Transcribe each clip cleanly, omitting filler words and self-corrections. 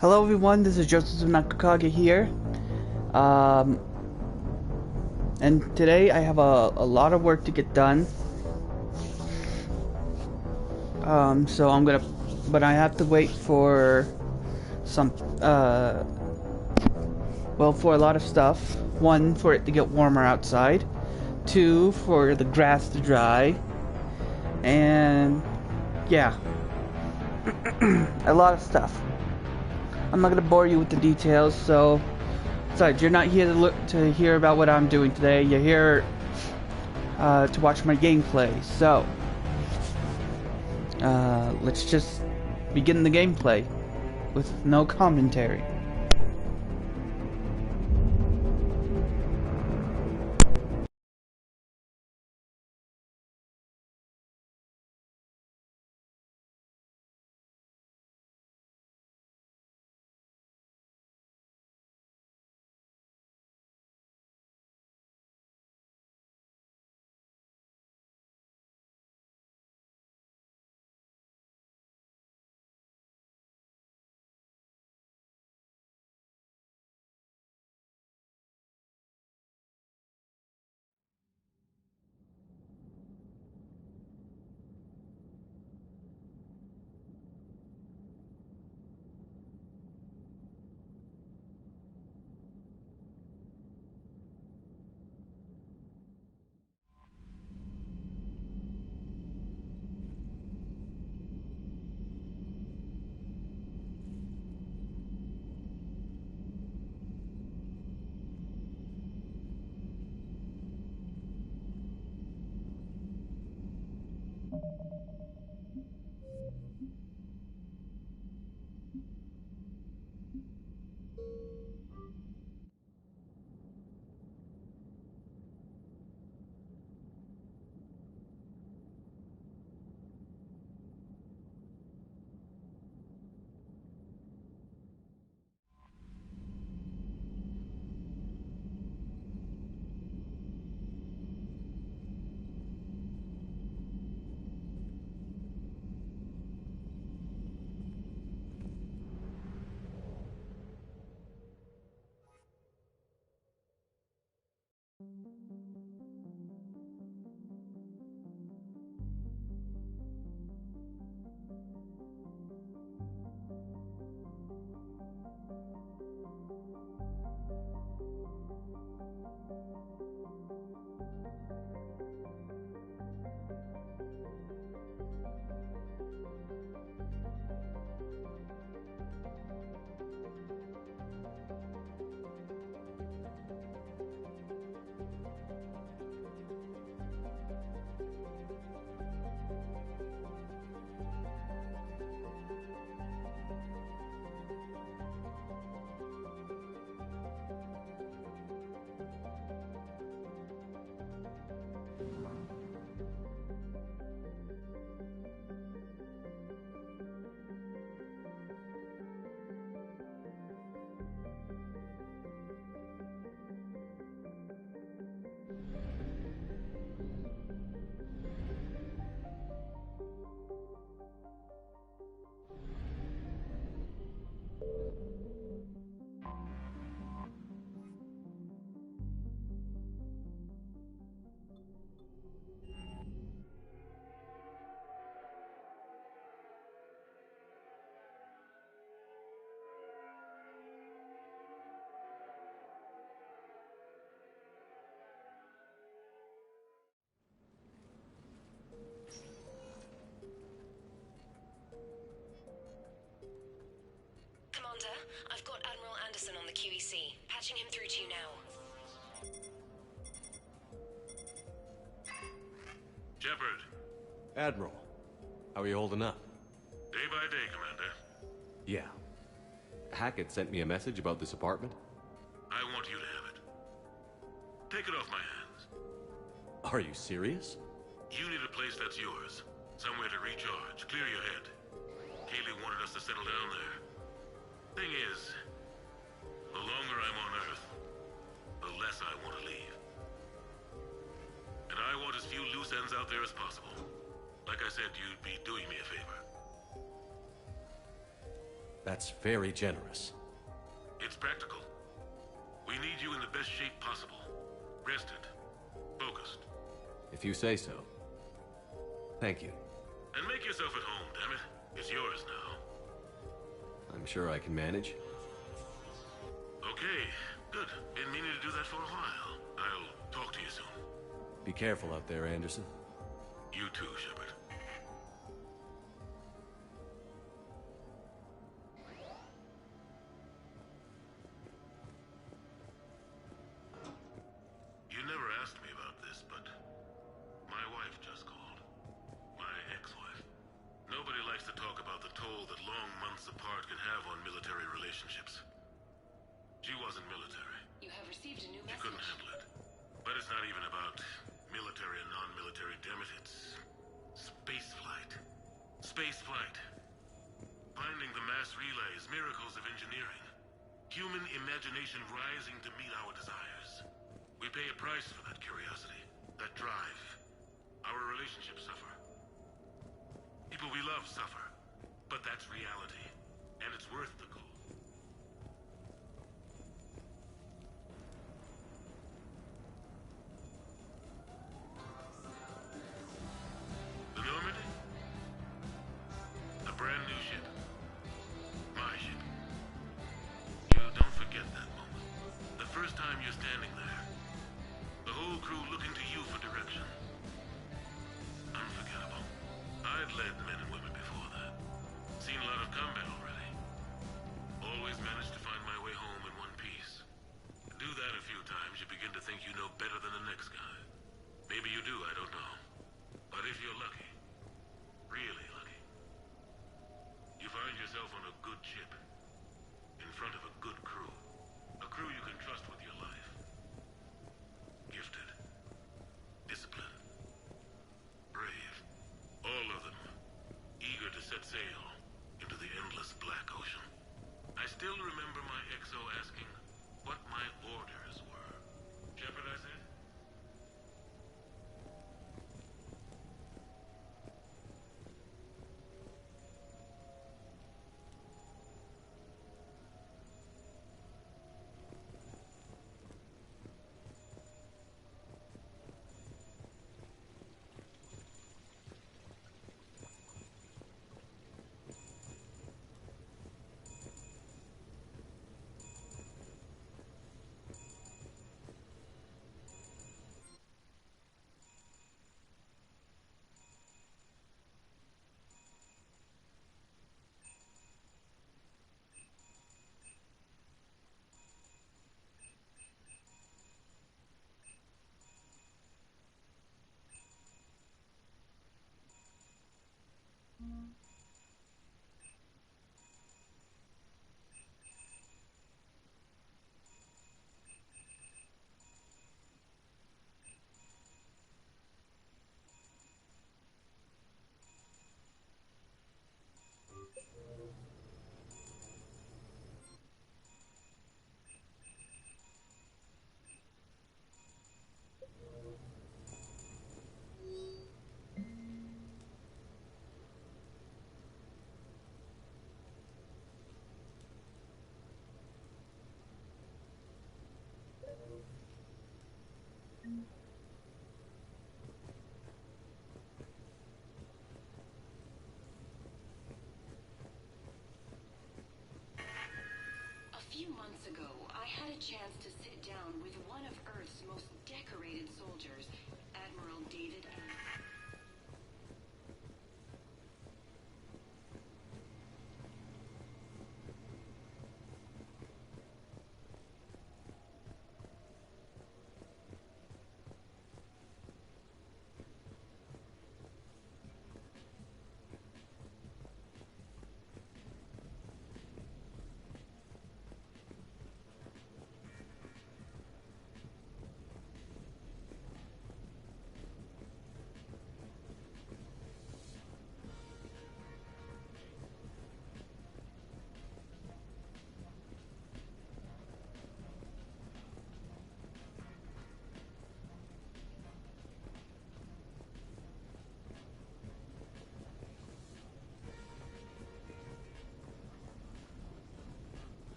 Hello everyone, this is Zen-Aku Kage here. Um, and today I have a lot of work to get done. So but I have to wait for some, for a lot of stuff. One, for it to get warmer outside. Two, for the grass to dry. And, yeah. A lot of stuff. I'm not gonna bore you with the details, so... Besides, you're not here to hear about what I'm doing today. You're here to watch my gameplay. So, let's just begin the gameplay with no commentary. Commander, I've got Admiral Anderson on the QEC. Patching him through to you now. Shepard. Admiral, how are you holding up? Day by day, Commander. Yeah. Hackett sent me a message about this apartment. I want you to have it. Take it off my hands. Are you serious? You need a place that's yours. Somewhere to recharge, clear your head. Kaylee wanted us to settle down there. Thing is, the longer I'm on Earth, the less I want to leave. And I want as few loose ends out there as possible. Like I said, you'd be doing me a favor. That's very generous. It's practical. We need you in the best shape possible. Rested. Focused. If you say so. Thank you. And make yourself at home, damn it. It's yours now. I'm sure I can manage. Okay, good. Been meaning to do that for a while. I'll talk to you soon. Be careful out there, Anderson. You too, Shepard. You never asked me about this, but my wife just called. My ex-wife. Nobody likes to talk about the toll that long months apart can have on military relationships. She wasn't military. You have received a new She message. couldn't handle it. But it's not even about military and non-military, damn it. It's space flight. Space flight. Finding the mass relays, miracles of engineering. Human imagination rising to meet our desires. We pay a price for that curiosity, that drive. Our relationships suffer. People we love suffer. But that's reality. And it's worth the goal. The Normandy? A brand new ship. My ship. You don't forget that moment. The first time you're standing there. The whole crew looking to you for direction. Unforgettable. I'd led men and women before that. Seen a lot of combat already. Always managed to find my way home in one piece. Do that a few times, you begin to think you know better than the next guy. Maybe you do, I don't know. But if you're lucky, really lucky, you find yourself on a good ship, in front of a good crew. A crew you can trust with your life. Gifted. Disciplined. Brave. All of them. Eager to set sail into the endless black ocean. I still remember my XO asking what my orders were. Shepard, I said? A few months ago, I had a chance to sit down with one of Earth's most decorated soldiers, Admiral David Anderson.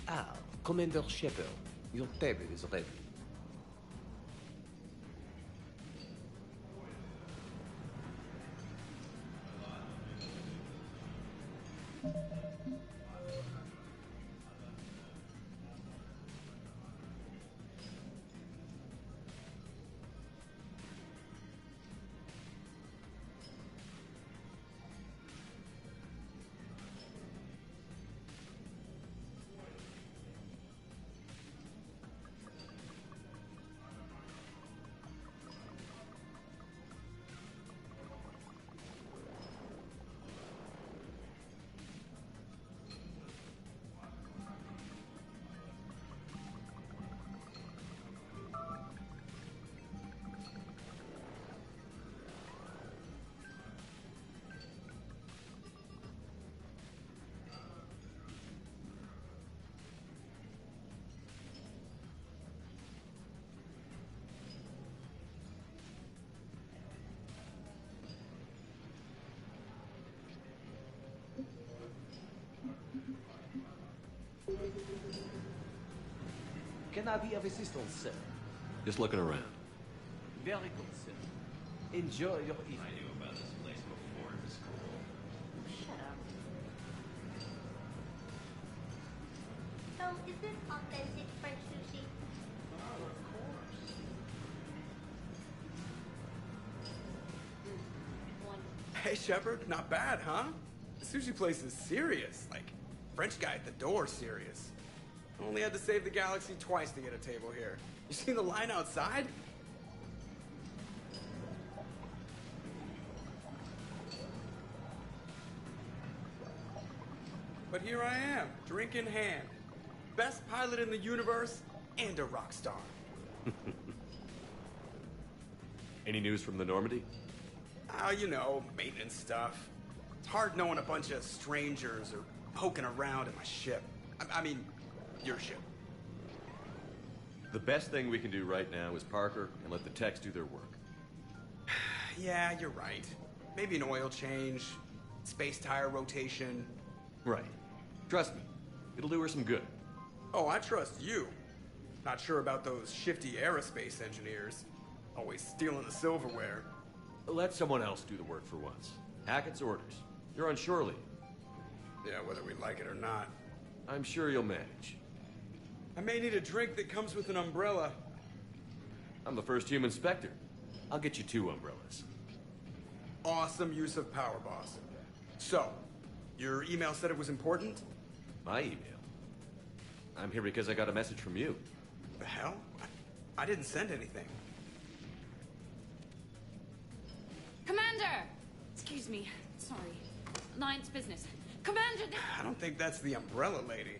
Ah, Commander Shepard, your table is ready. Can I be of assistance, sir? Just looking around. Very good, sir. Enjoy your evening. I knew about this place before it was cool. Shut up. So, is this authentic French sushi? Oh, of course. One. Hey, Shepard, not bad, huh? The sushi place is serious. Like, French guy at the door serious. Only had to save the galaxy twice to get a table here. You seen the line outside? But here I am, drink in hand. Best pilot in the universe and a rock star. Any news from the Normandy? You know, maintenance stuff. It's hard knowing a bunch of strangers or poking around in my ship. I mean, your ship. The best thing we can do right now is Parker and let the techs do their work. Yeah, you're right. Maybe an oil change, space tire rotation. Right. Trust me, it'll do her some good. Oh, I trust you. Not sure about those shifty aerospace engineers. Always stealing the silverware. Let someone else do the work for once. Hackett's orders. You're on shore leave. Yeah, whether we like it or not. I'm sure you'll manage. I may need a drink that comes with an umbrella. I'm the first human Spectre. I'll get you 2 umbrellas. Awesome use of power, boss. So, your email said it was important? My email. I'm here because I got a message from you. The hell? I didn't send anything. Commander! Excuse me. Sorry. Alliance business. Commander! I don't think that's the umbrella lady.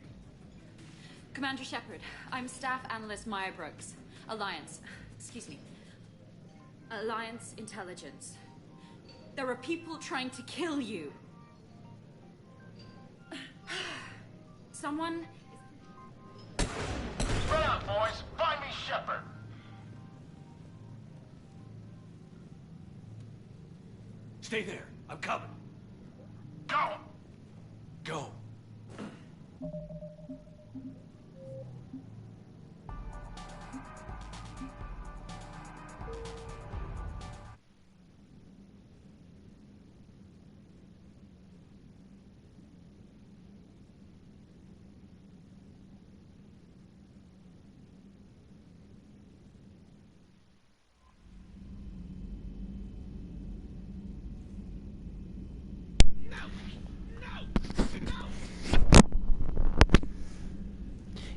Commander Shepard, I'm Staff Analyst Maya Brooks. Alliance. Excuse me. Alliance Intelligence. There are people trying to kill you. Someone... Spread out, boys. Find me Shepard. Stay there. I'm coming. Go! Go.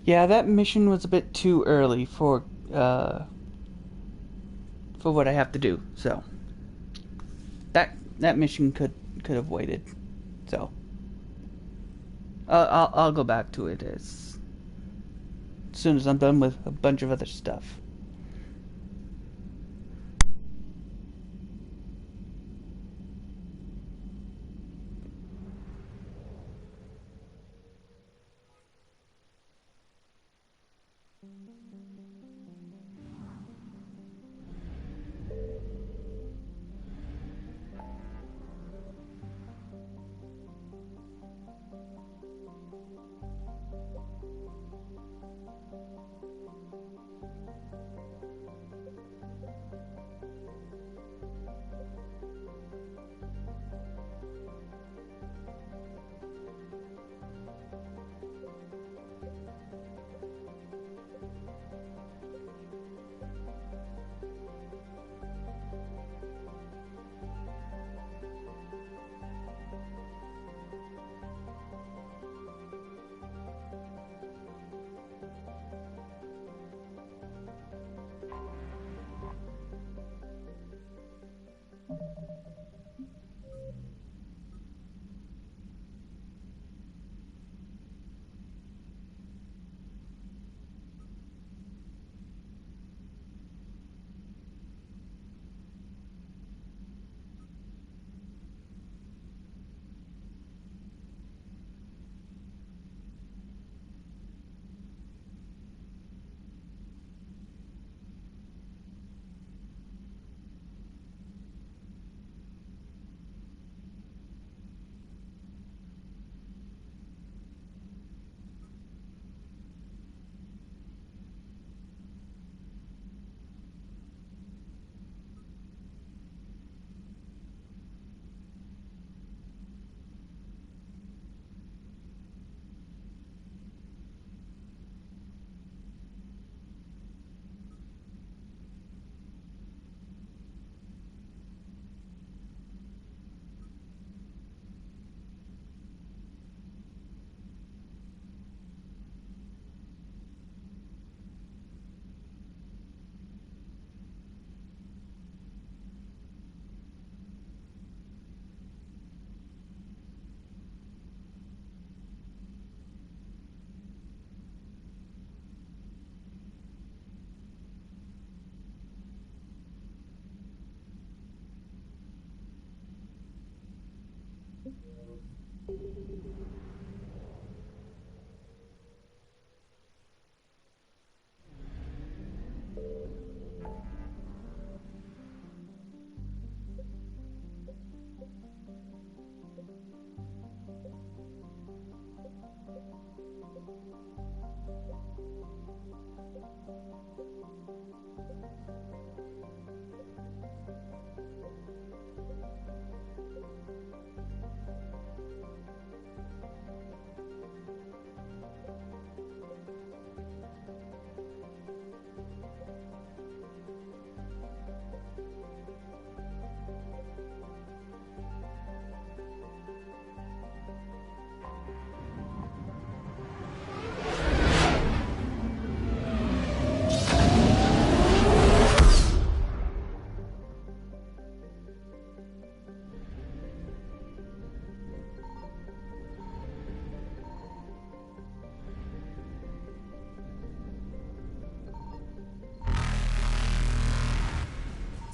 Yeah, that mission was a bit too early for what I have to do. So that mission could have waited. So I'll go back to it as soon as I'm done with a bunch of other stuff.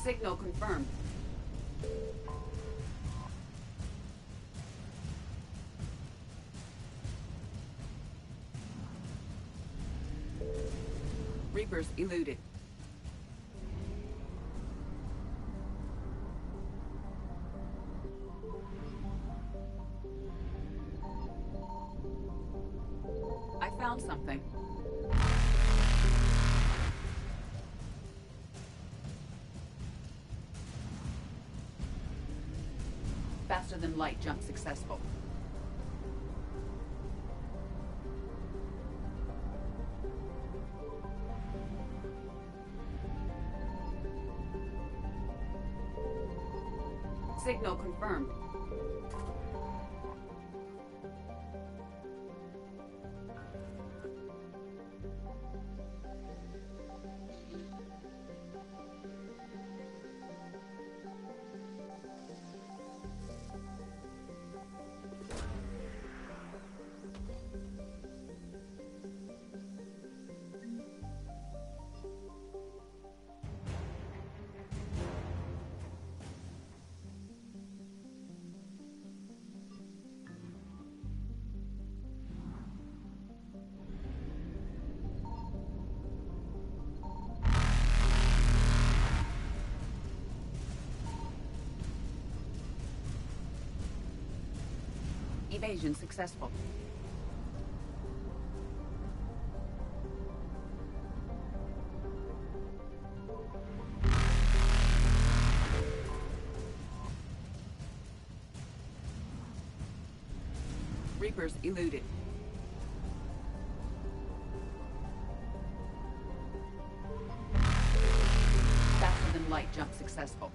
Signal confirmed. Reapers eluded. I found something. Faster than light jump successful. Signal confirmed. Evasion successful. Reapers eluded. Faster than light jump successful.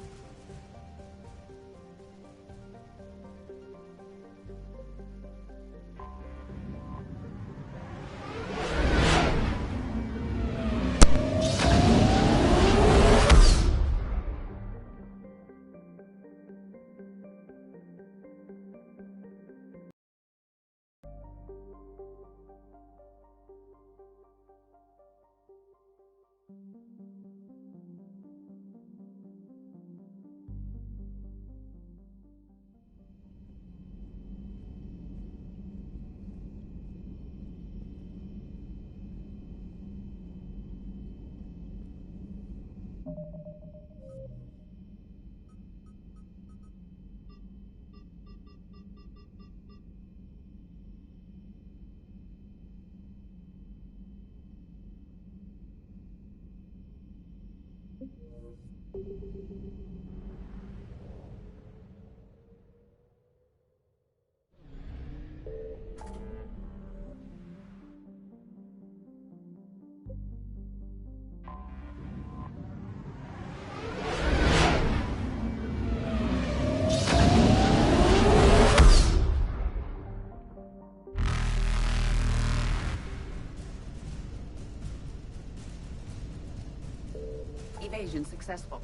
Evasion successful.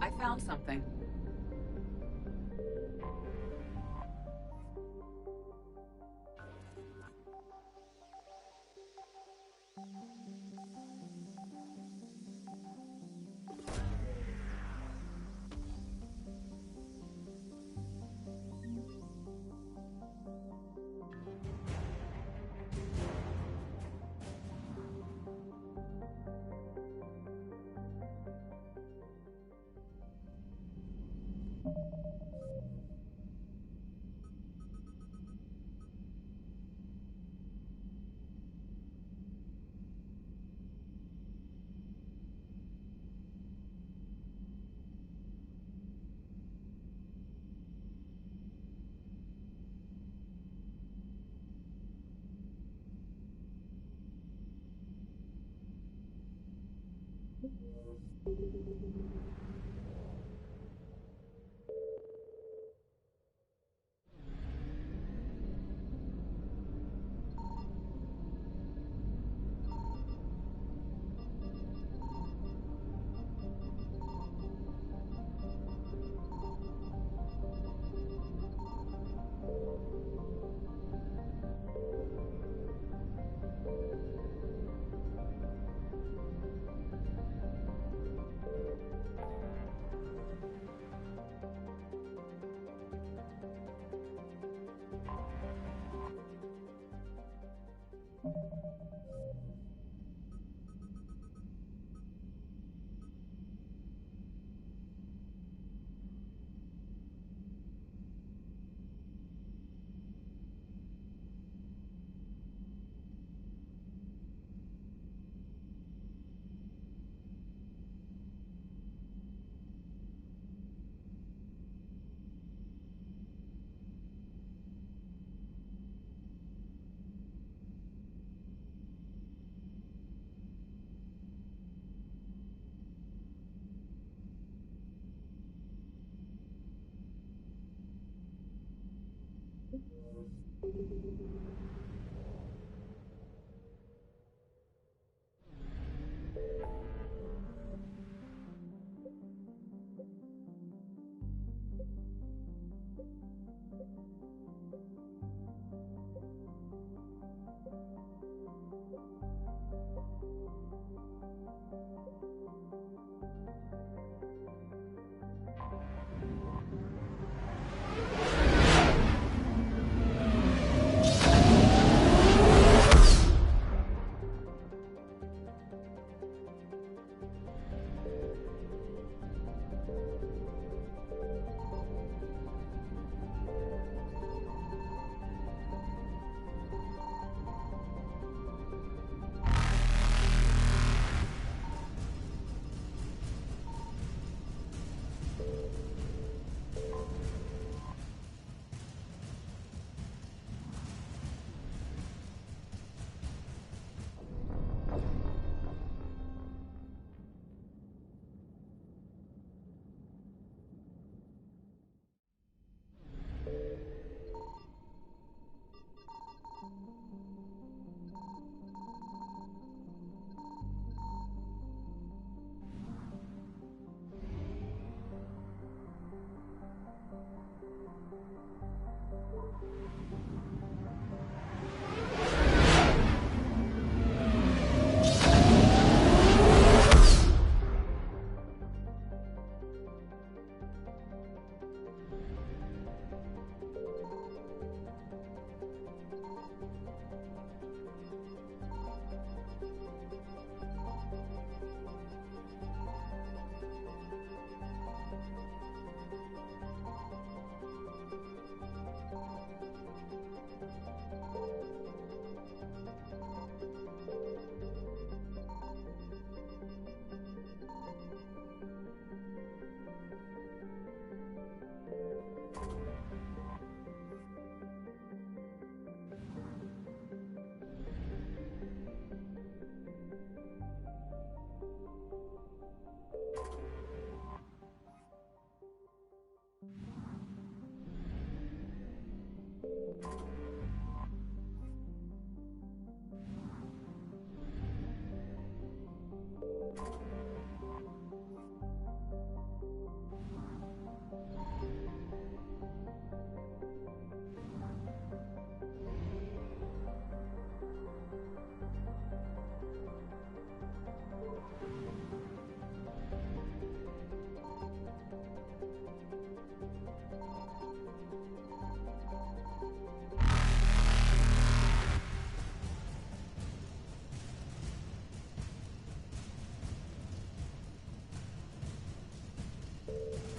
I found something.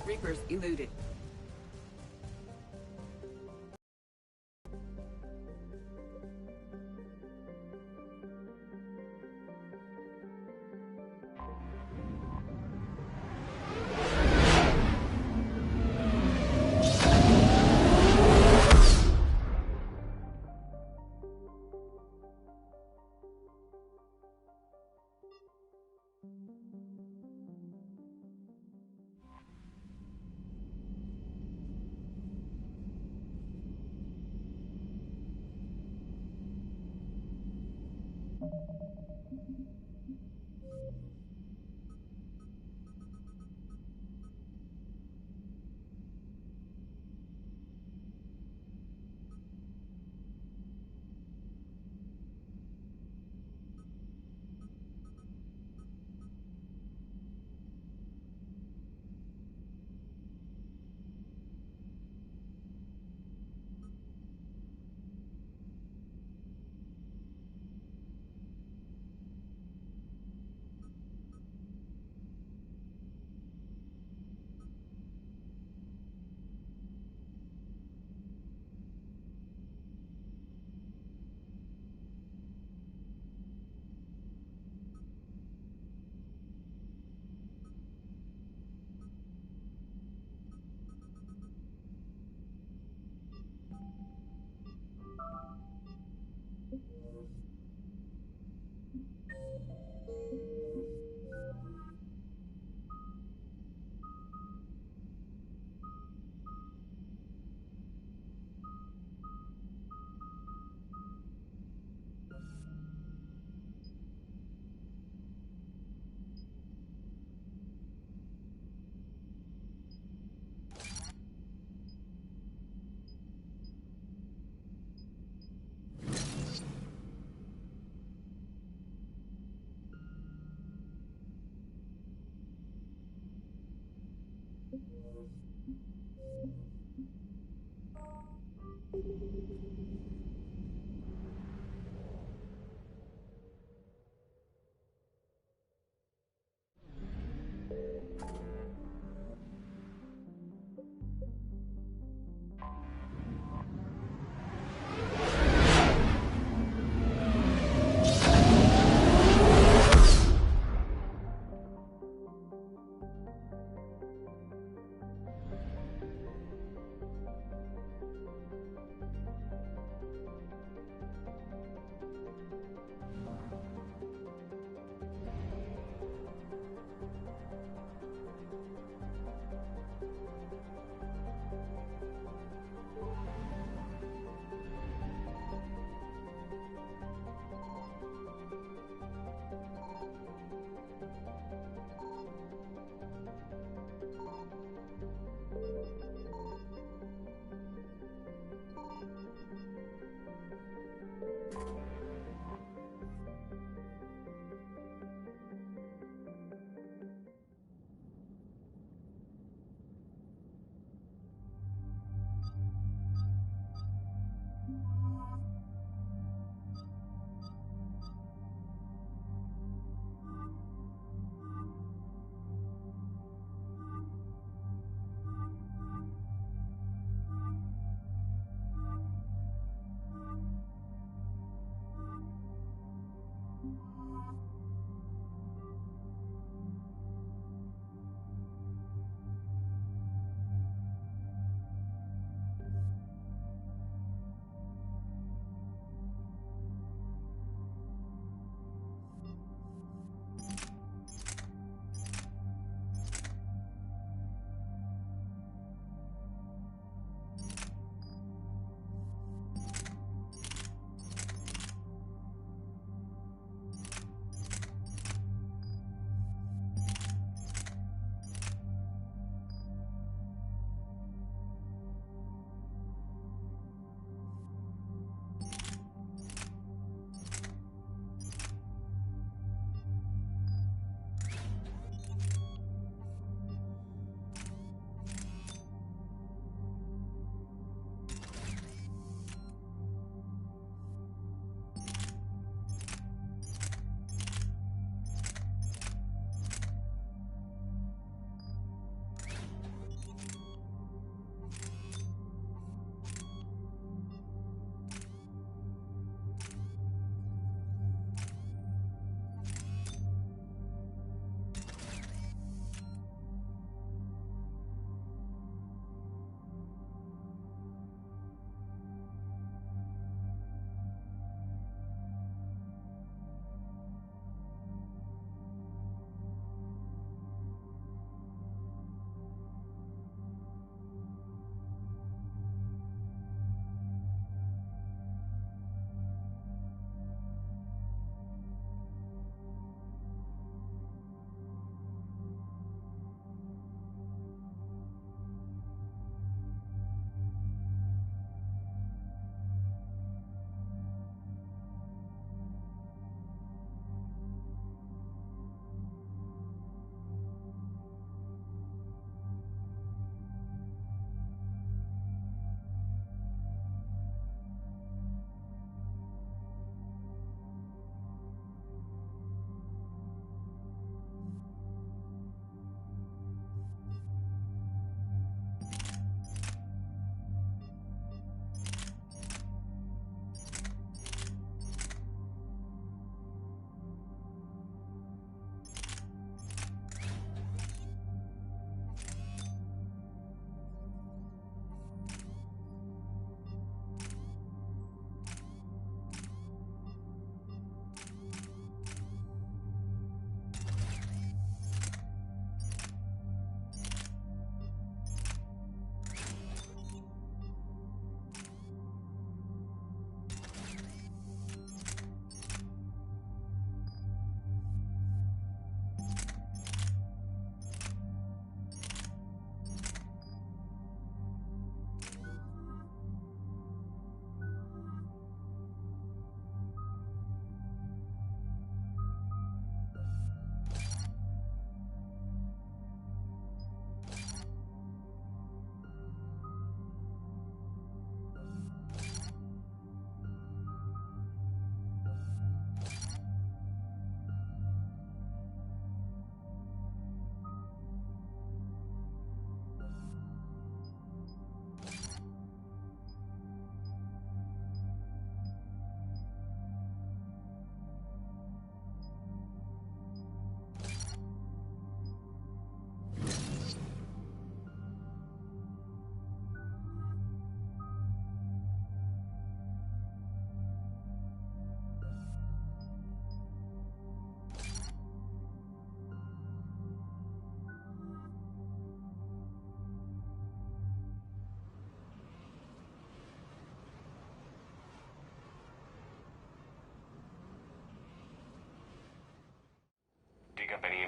Reapers eluded.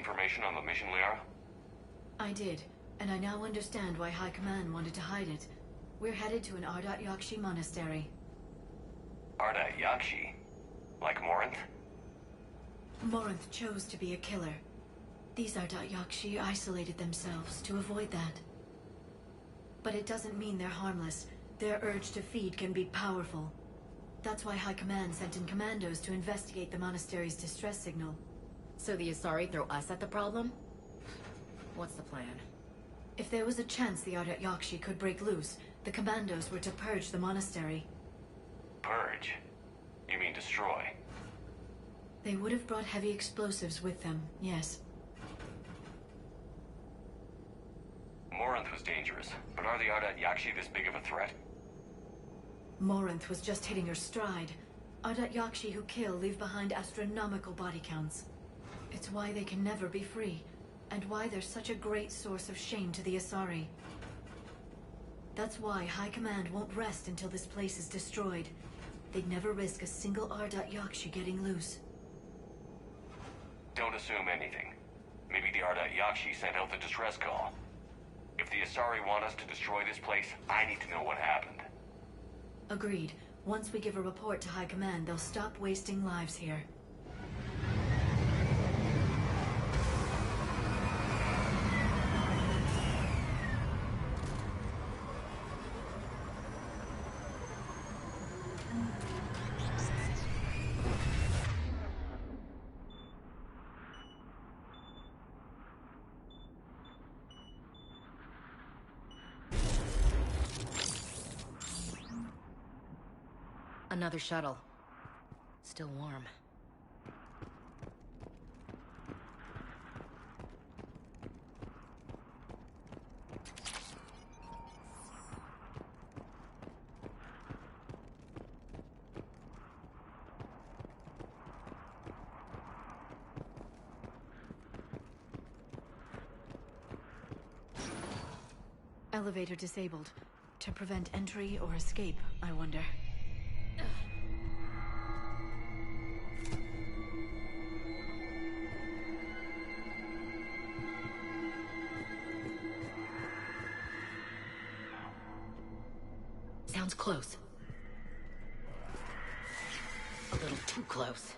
information on the mission, Liara? I did, and I now understand why High Command wanted to hide it. We're headed to an Ardat Yakshi monastery. Ardat Yakshi? Like Morinth? Morinth chose to be a killer. These Ardat Yakshi isolated themselves to avoid that. But it doesn't mean they're harmless. Their urge to feed can be powerful. That's why High Command sent in commandos to investigate the monastery's distress signal. So the Asari throw us at the problem? What's the plan? If there was a chance the Ardat Yakshi could break loose, the commandos were to purge the monastery. Purge? You mean destroy? They would have brought heavy explosives with them, yes. Morinth was dangerous, but are the Ardat Yakshi this big of a threat? Morinth was just hitting her stride. Ardat Yakshi who kill leave behind astronomical body counts. It's why they can never be free, and why they're such a great source of shame to the Asari. That's why High Command won't rest until this place is destroyed. They'd never risk a single Ardat Yakshi getting loose. Don't assume anything. Maybe the Ardat Yakshi sent out the distress call. If the Asari want us to destroy this place, I need to know what happened. Agreed. Once we give a report to High Command, they'll stop wasting lives here. Another shuttle. Still warm. Elevator disabled. To prevent entry or escape, I wonder. Sounds close. A little too close.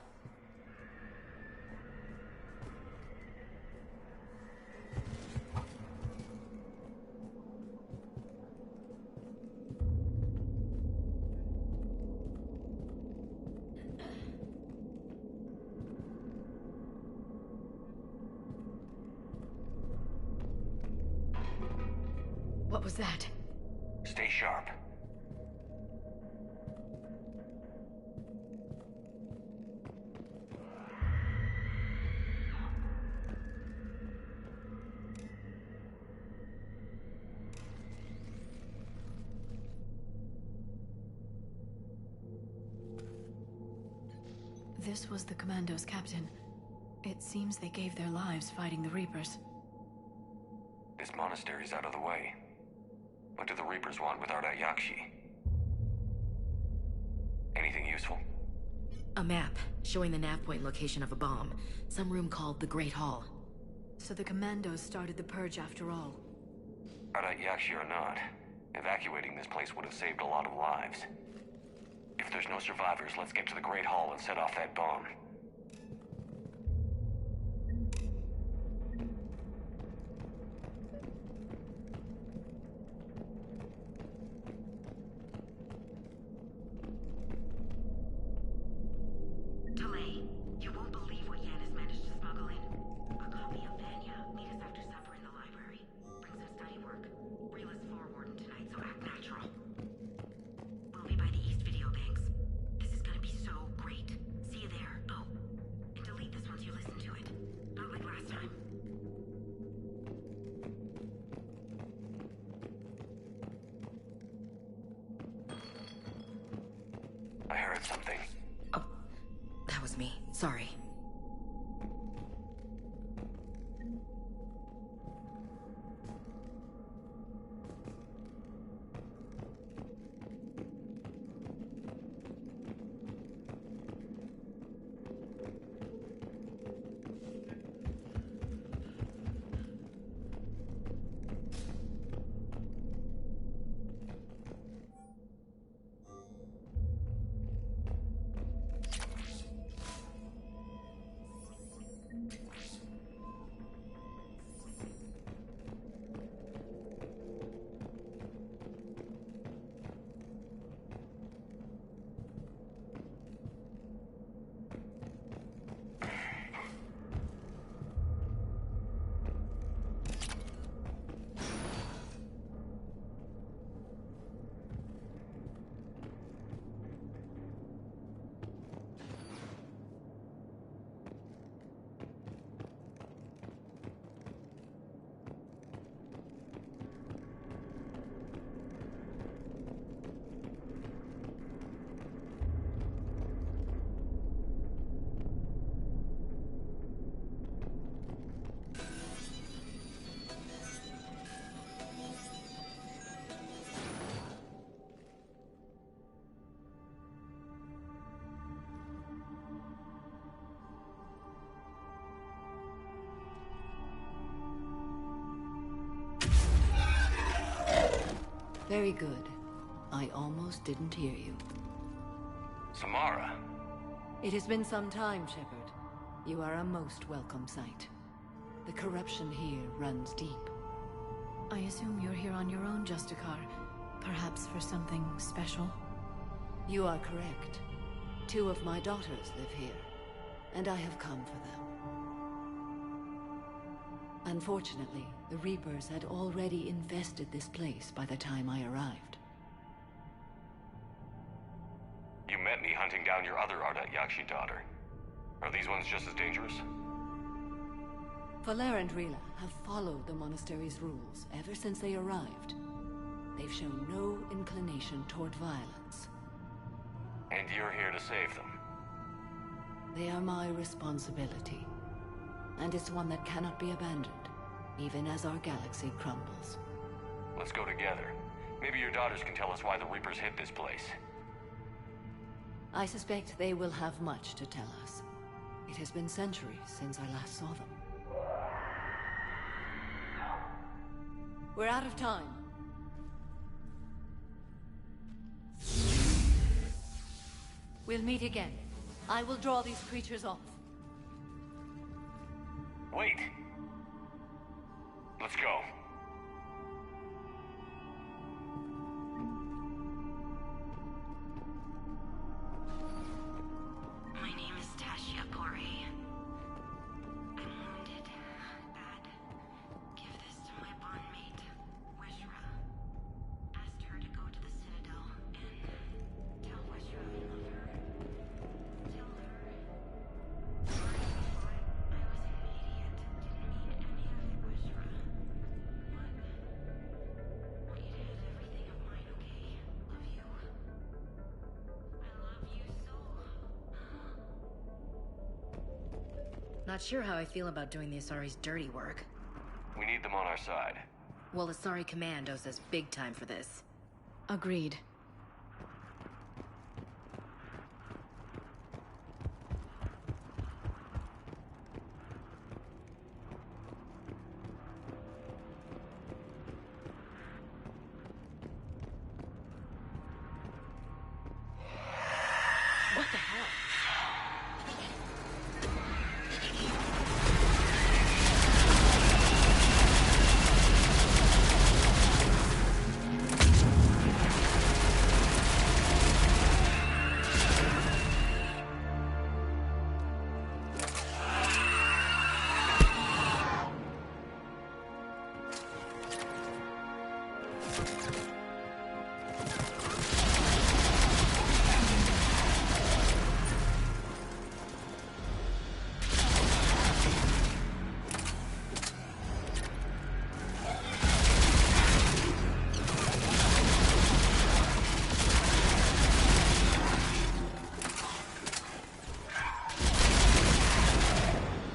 What was that? Stay sharp. This was the Commando's captain. It seems they gave their lives fighting the Reapers. This monastery's out of the way. What do the Reapers want with Ardat Yakshi? Anything useful? A map showing the nav point location of a bomb. Some room called the Great Hall. So the Commandos started the purge after all. Ardat Yakshi or not, evacuating this place would have saved a lot of lives. If there's no survivors, let's get to the Great Hall and set off that bomb. Delay. You won't believe what Yan has managed to smuggle in. A copy of Vanya. Meet us after supper in the library. Bring some study work. Reel is forwarding tonight, so act natural. We'll be by the East Video Banks. This is gonna be so great. See you there. Oh, and delete this once you listen to it. Not like last time. I heard something. Oh, that was me. Sorry. Very good. I almost didn't hear you. Samara. It has been some time, Shepard. You are a most welcome sight. The corruption here runs deep. I assume you're here on your own, Justicar. Perhaps for something special? You are correct. 2 of my daughters live here, and I have come for them. Unfortunately, the Reapers had already infested this place by the time I arrived. You met me hunting down your other Ardat Yakshi daughter. Are these ones just as dangerous? Valer and Rila have followed the monastery's rules ever since they arrived. They've shown no inclination toward violence. And you're here to save them? They are my responsibility. And it's one that cannot be abandoned, even as our galaxy crumbles. Let's go together. Maybe your daughters can tell us why the Reapers hit this place. I suspect they will have much to tell us. It has been centuries since I last saw them. We're out of time. We'll meet again. I will draw these creatures off. Wait! Let's go. My name is Tashia Pore. I'm wounded. Bad. Give this to my bondmate, Weshra. Asked her to go to the Citadel and tell Weshra I love her. Tell her. Sorry, I was an idiot. Didn't mean any of it, Weshra. What? You did everything of mine, okay? Love you. I love you so. Not sure how I feel about doing the Asari's dirty work. We need them on our side. Well, Asari Command owes us big time for this. Agreed. What the hell?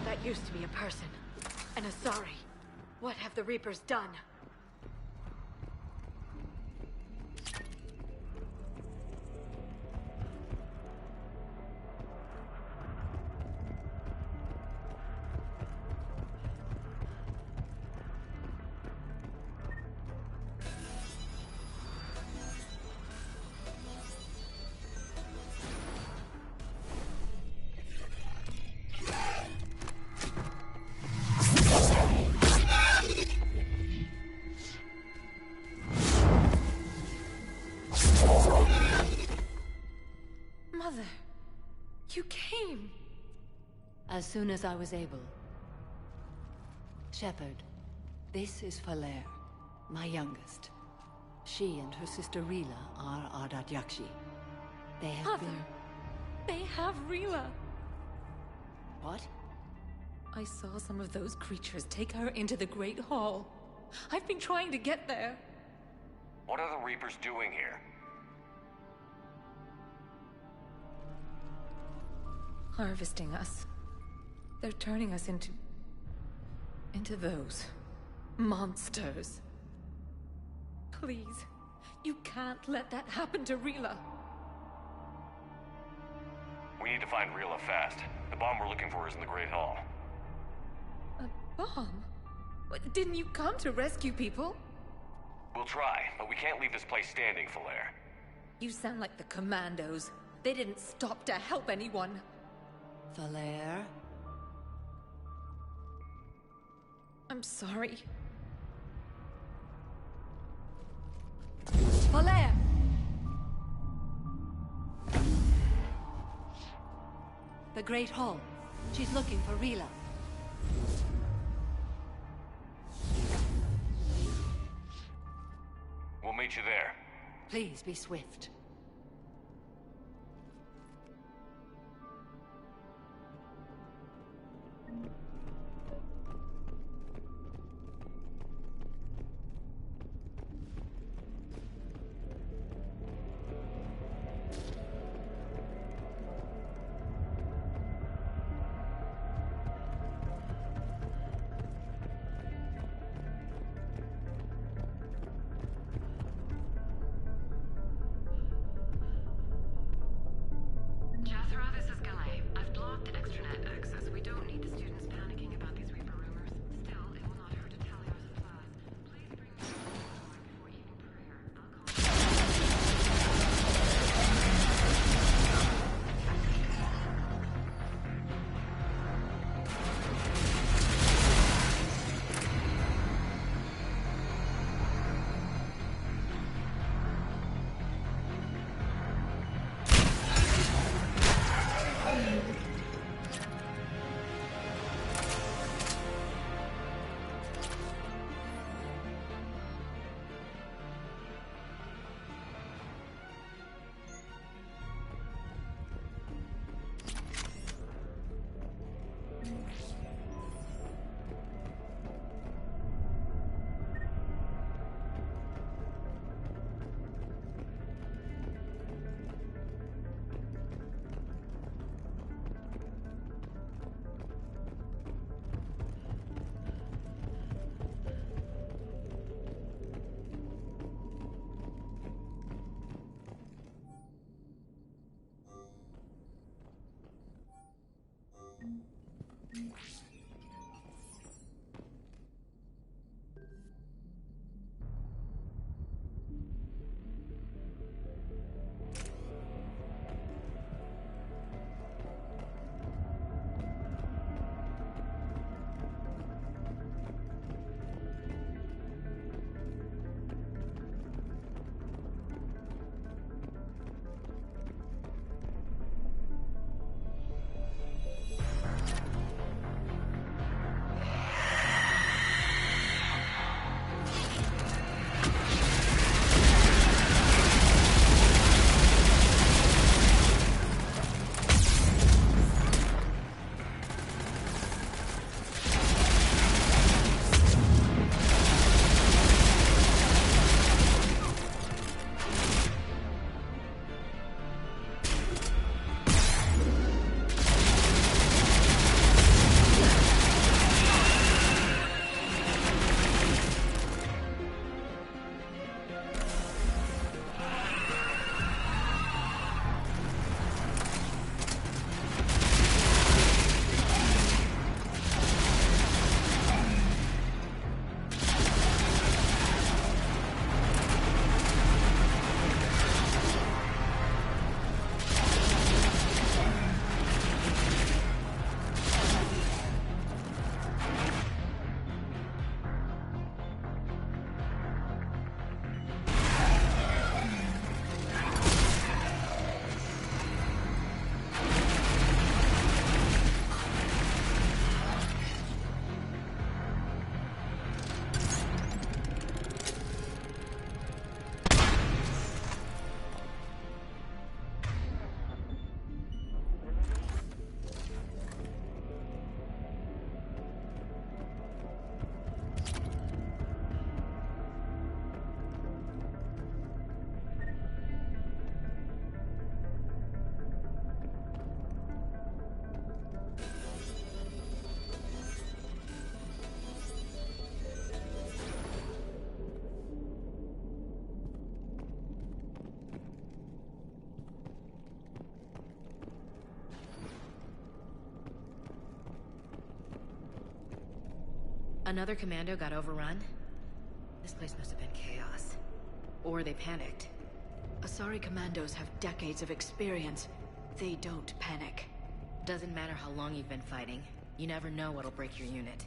That used to be a person. An Asari. What have the Reapers done? Mother, you came. As soon as I was able. Shepard, this is Valer, my youngest. She and her sister Rila are Ardat Yakshi. They have been... They have Rila. What? I saw some of those creatures take her into the Great Hall. I've been trying to get there. What are the Reapers doing here? Harvesting us. They're turning us into those monsters. Please, you can't let that happen to Rila. We need to find Rila fast. The bomb we're looking for is in the Great Hall. A bomb? What, didn't you come to rescue people? We'll try, but we can't leave this place standing, Falaire. You sound like the commandos. They didn't stop to help anyone. Falaire? I'm sorry. Falaire! The Great Hall. She's looking for Rila. We'll meet you there. Please be swift. Jethro, this is Galay. I've blocked extranet access. We don't need the students panicking about these Reaper rumors. Still, it will not hurt to tell yours in class. Please bring me before evening prayer. Another commando got overrun? This place must have been chaos. Or they panicked. Asari commandos have decades of experience. They don't panic. Doesn't matter how long you've been fighting. You never know what'll break your unit.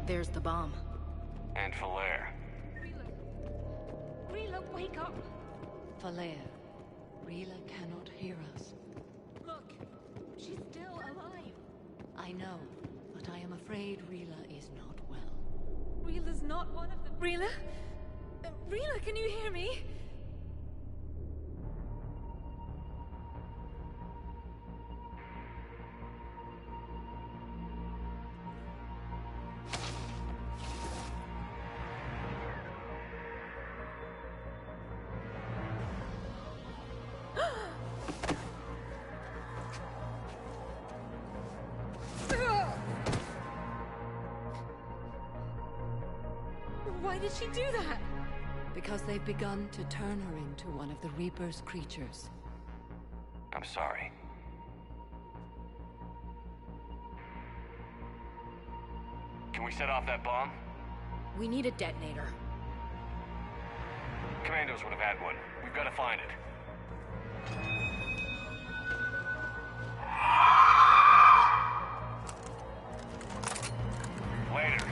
There's the bomb. And Falair. Rila, wake up! Falair, Rila cannot hear us. Look, she's still alive. I know, but I am afraid Rila is not well. Rila's not one of them. Rila? Rila, can you hear me? Why did she do that? Because they've begun to turn her into one of the Reaper's creatures. I'm sorry. Can we set off that bomb? We need a detonator. Commandos would have had one. We've got to find it. Later.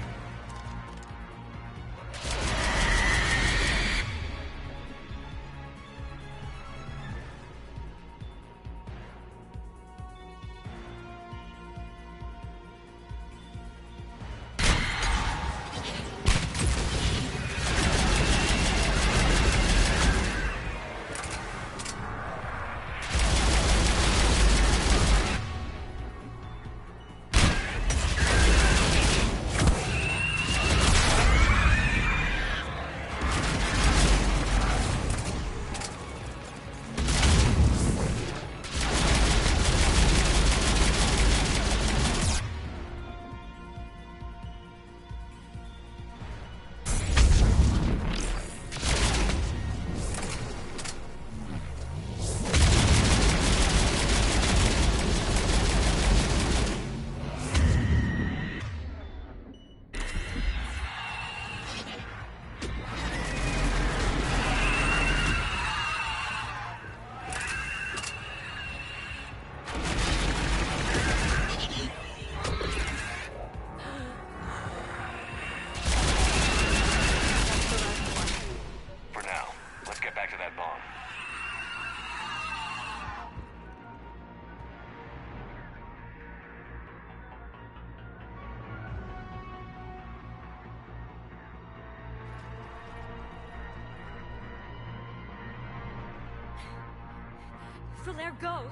Falair, go!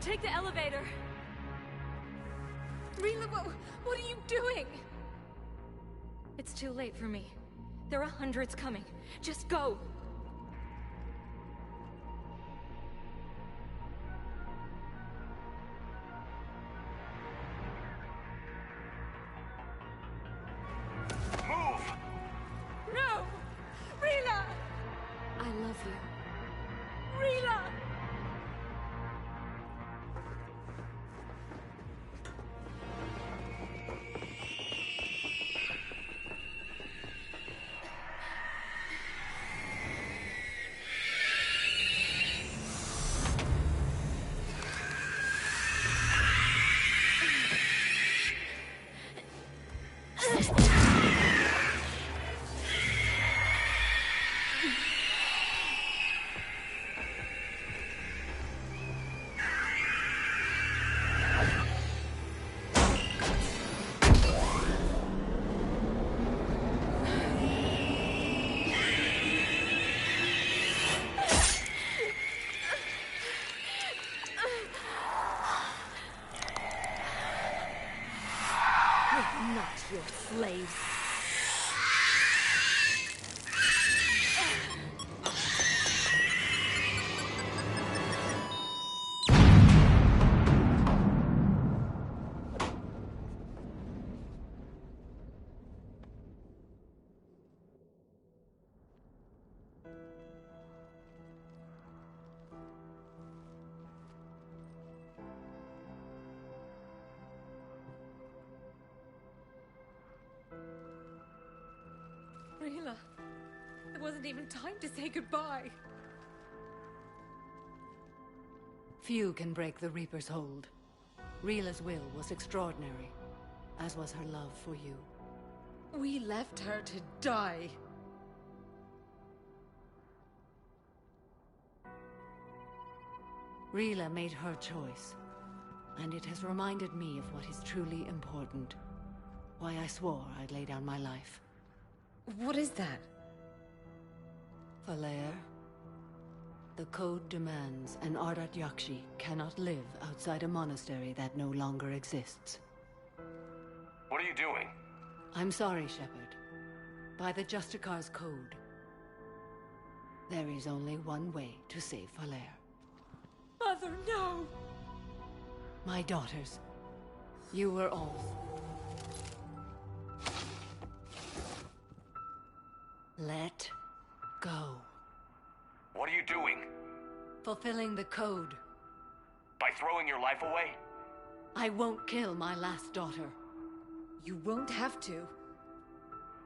Take the elevator! Rila, what are you doing? It's too late for me. There are hundreds coming. Just go! Move! No! Rila! I love you. Rila! Rila, there wasn't even time to say goodbye. Few can break the Reaper's hold. Rila's will was extraordinary, as was her love for you. We left her to die. Rila made her choice, and it has reminded me of what is truly important. Why I swore I'd lay down my life. What is that? Falair, the code demands an Ardat Yakshi cannot live outside a monastery that no longer exists. What are you doing? I'm sorry, Shepard. By the Justicar's code, there is only one way to save Falair. Mother, no! My daughters, you were all. Let go. What are you doing? Fulfilling the code. By throwing your life away? I won't kill my last daughter. You won't have to.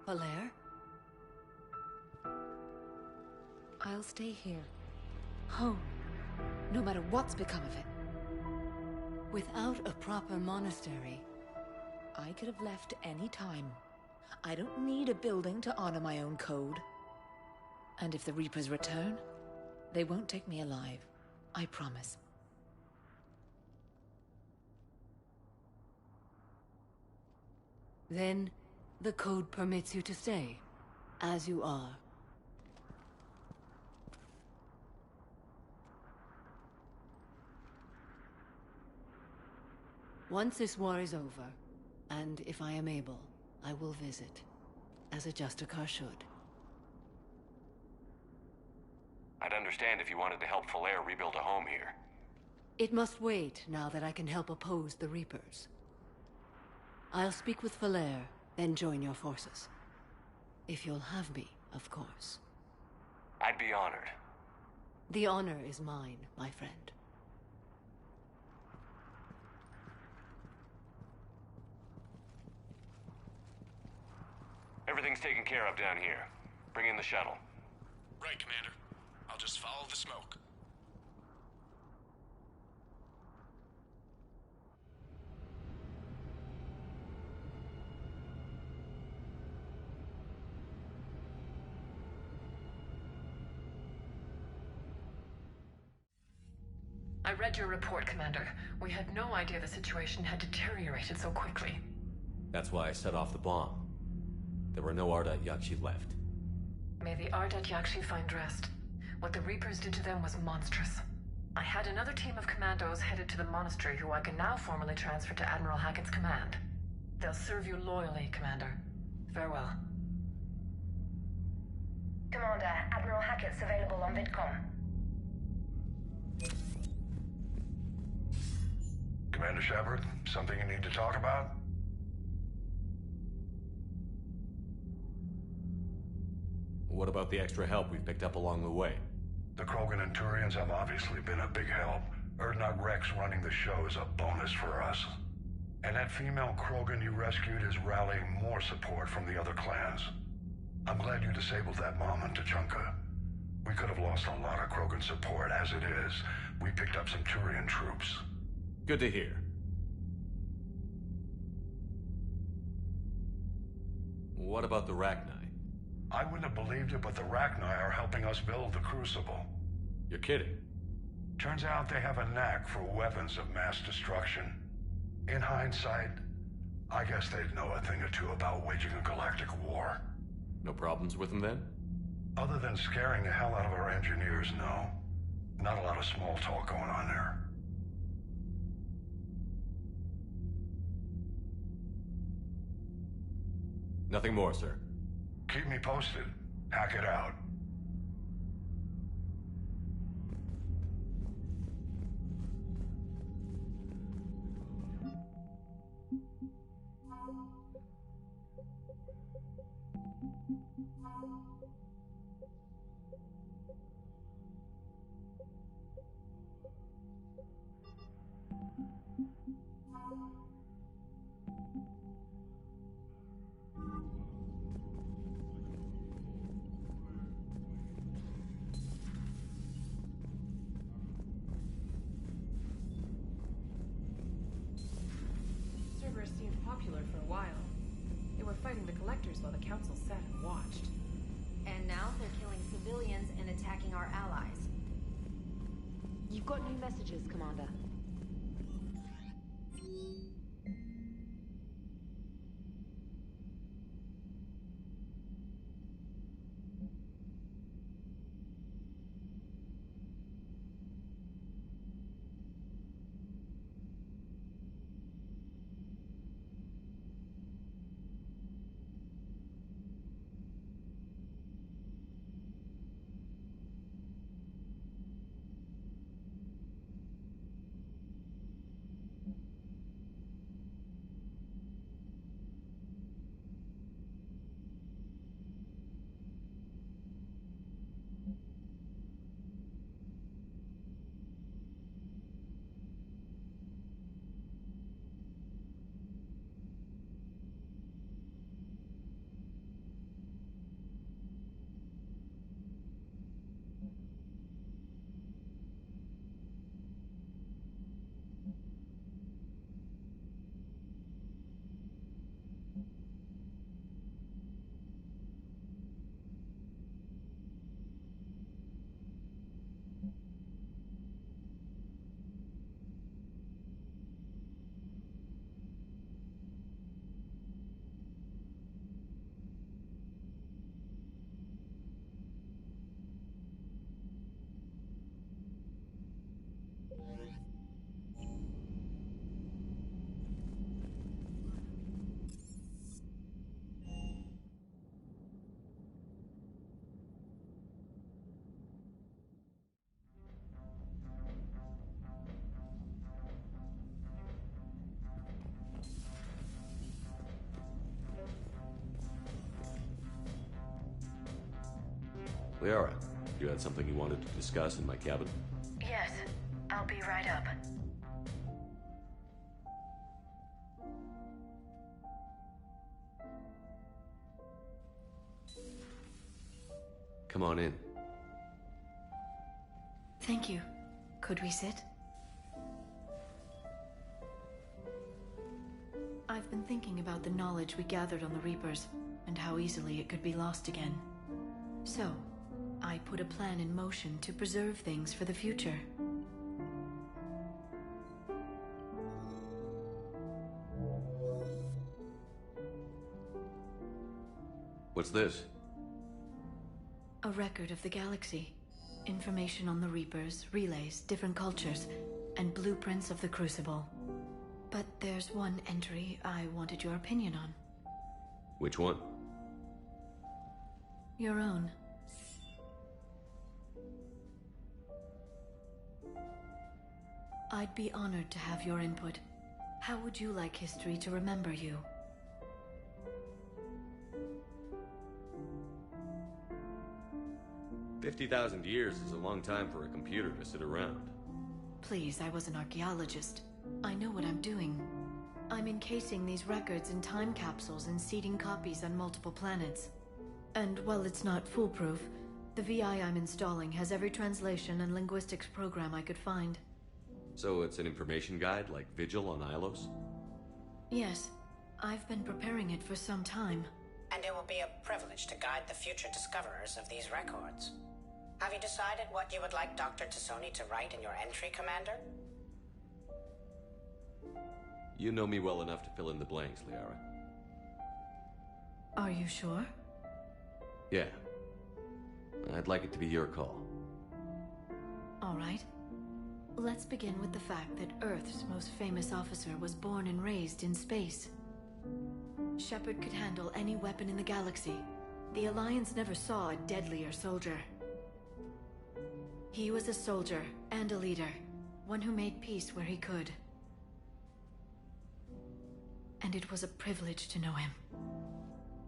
Falair? I'll stay here. Home. No matter what's become of it. Without a proper monastery... I could have left any time. I don't need a building to honor my own code. And if the Reapers return, they won't take me alive. I promise. Then, the code permits you to stay, as you are. Once this war is over, and if I am able, I will visit, as a Justicar should. I'd understand if you wanted to help Falair rebuild a home here. It must wait now that I can help oppose the Reapers. I'll speak with Falair, then join your forces. If you'll have me, of course. I'd be honored. The honor is mine, my friend. Everything's taken care of down here. Bring in the shuttle. Right, Commander. I'll just follow the smoke. I read your report, Commander. We had no idea the situation had deteriorated so quickly. That's why I set off the bomb. There were no Ardat Yakshi left. May the Ardat Yakshi find rest. What the Reapers did to them was monstrous. I had another team of commandos headed to the monastery who I can now formally transfer to Admiral Hackett's command. They'll serve you loyally, Commander. Farewell. Commander, Admiral Hackett's available on VidCom. Commander Shepard, something you need to talk about? What about the extra help we've picked up along the way? The Krogan and Turians have obviously been a big help. Urdnot Rex running the show is a bonus for us. And that female Krogan you rescued is rallying more support from the other clans. I'm glad you disabled that mom in Tuchanka. We could have lost a lot of Krogan support. As it is, we picked up some Turian troops. Good to hear. What about the Rachni? I wouldn't have believed it, but the Rachni are helping us build the Crucible. You're kidding. Turns out they have a knack for weapons of mass destruction. In hindsight, I guess they'd know a thing or two about waging a galactic war. No problems with them then? Other than scaring the hell out of our engineers, no. Not a lot of small talk going on there. Nothing more, sir. Keep me posted. Hackett out. popular for a while. They were fighting the Collectors while the Council sat and watched. And now they're killing civilians and attacking our allies. You've got new messages, Commander. Liara, you had something you wanted to discuss in my cabin? Yes, I'll be right up. Come on in. Thank you. Could we sit? I've been thinking about the knowledge we gathered on the Reapers, and how easily it could be lost again. So, I put a plan in motion to preserve things for the future. What's this? A record of the galaxy. Information on the Reapers, relays, different cultures, and blueprints of the Crucible. But there's one entry I wanted your opinion on. Which one? Your own. I'd be honored to have your input. How would you like history to remember you? $50,000 years is a long time for a computer to sit around. Please, I was an archaeologist. I know what I'm doing. I'm encasing these records in time capsules and seeding copies on multiple planets. And while it's not foolproof, the VI I'm installing has every translation and linguistics program I could find. So it's an information guide like Vigil on Ilos? Yes, I've been preparing it for some time. And it will be a privilege to guide the future discoverers of these records. Have you decided what you would like Dr. Tassoni to write in your entry, Commander? You know me well enough to fill in the blanks, Liara. Are you sure? Yeah. I'd like it to be your call. All right. Let's begin with the fact that Earth's most famous officer was born and raised in space. Shepard could handle any weapon in the galaxy. The Alliance never saw a deadlier soldier. He was a soldier and a leader, one who made peace where he could. And it was a privilege to know him.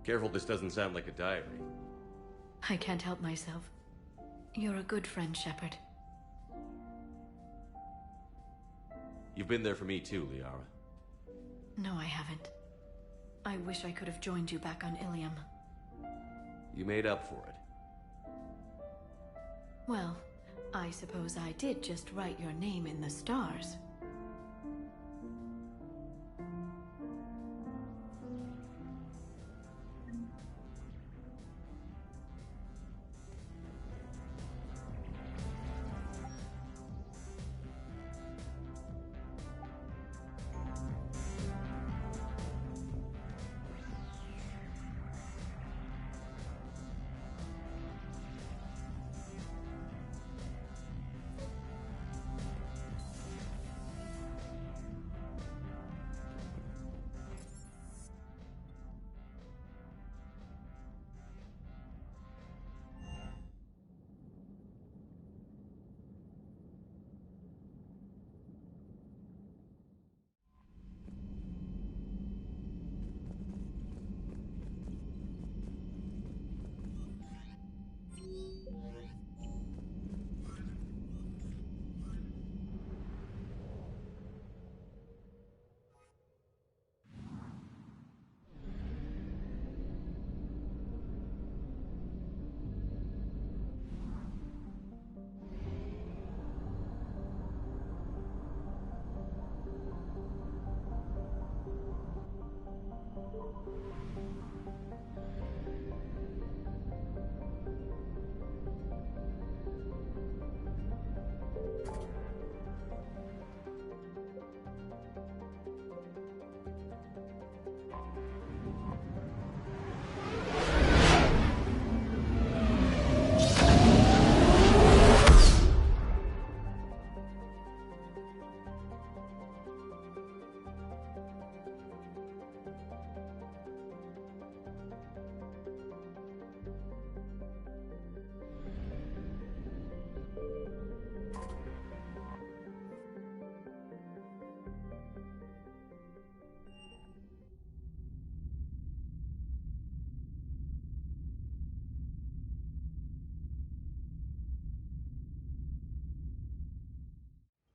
Careful, this doesn't sound like a diary. I can't help myself. You're a good friend, Shepard. You've been there for me too, Liara. No, I haven't. I wish I could have joined you back on Ilium. You made up for it. Well, I suppose I did just write your name in the stars.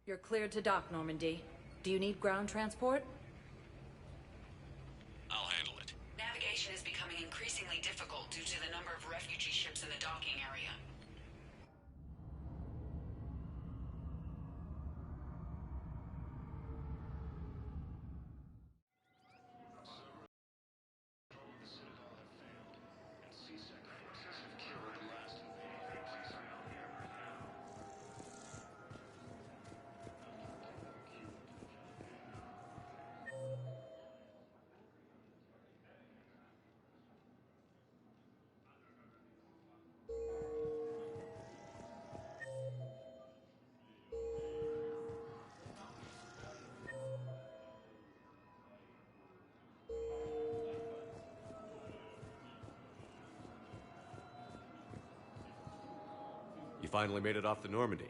You're cleared to dock, Normandy. Do you need ground transport? I'll handle it. Navigation is becoming increasingly difficult due to the number of refugee ships in the docking area. You finally made it off the Normandy.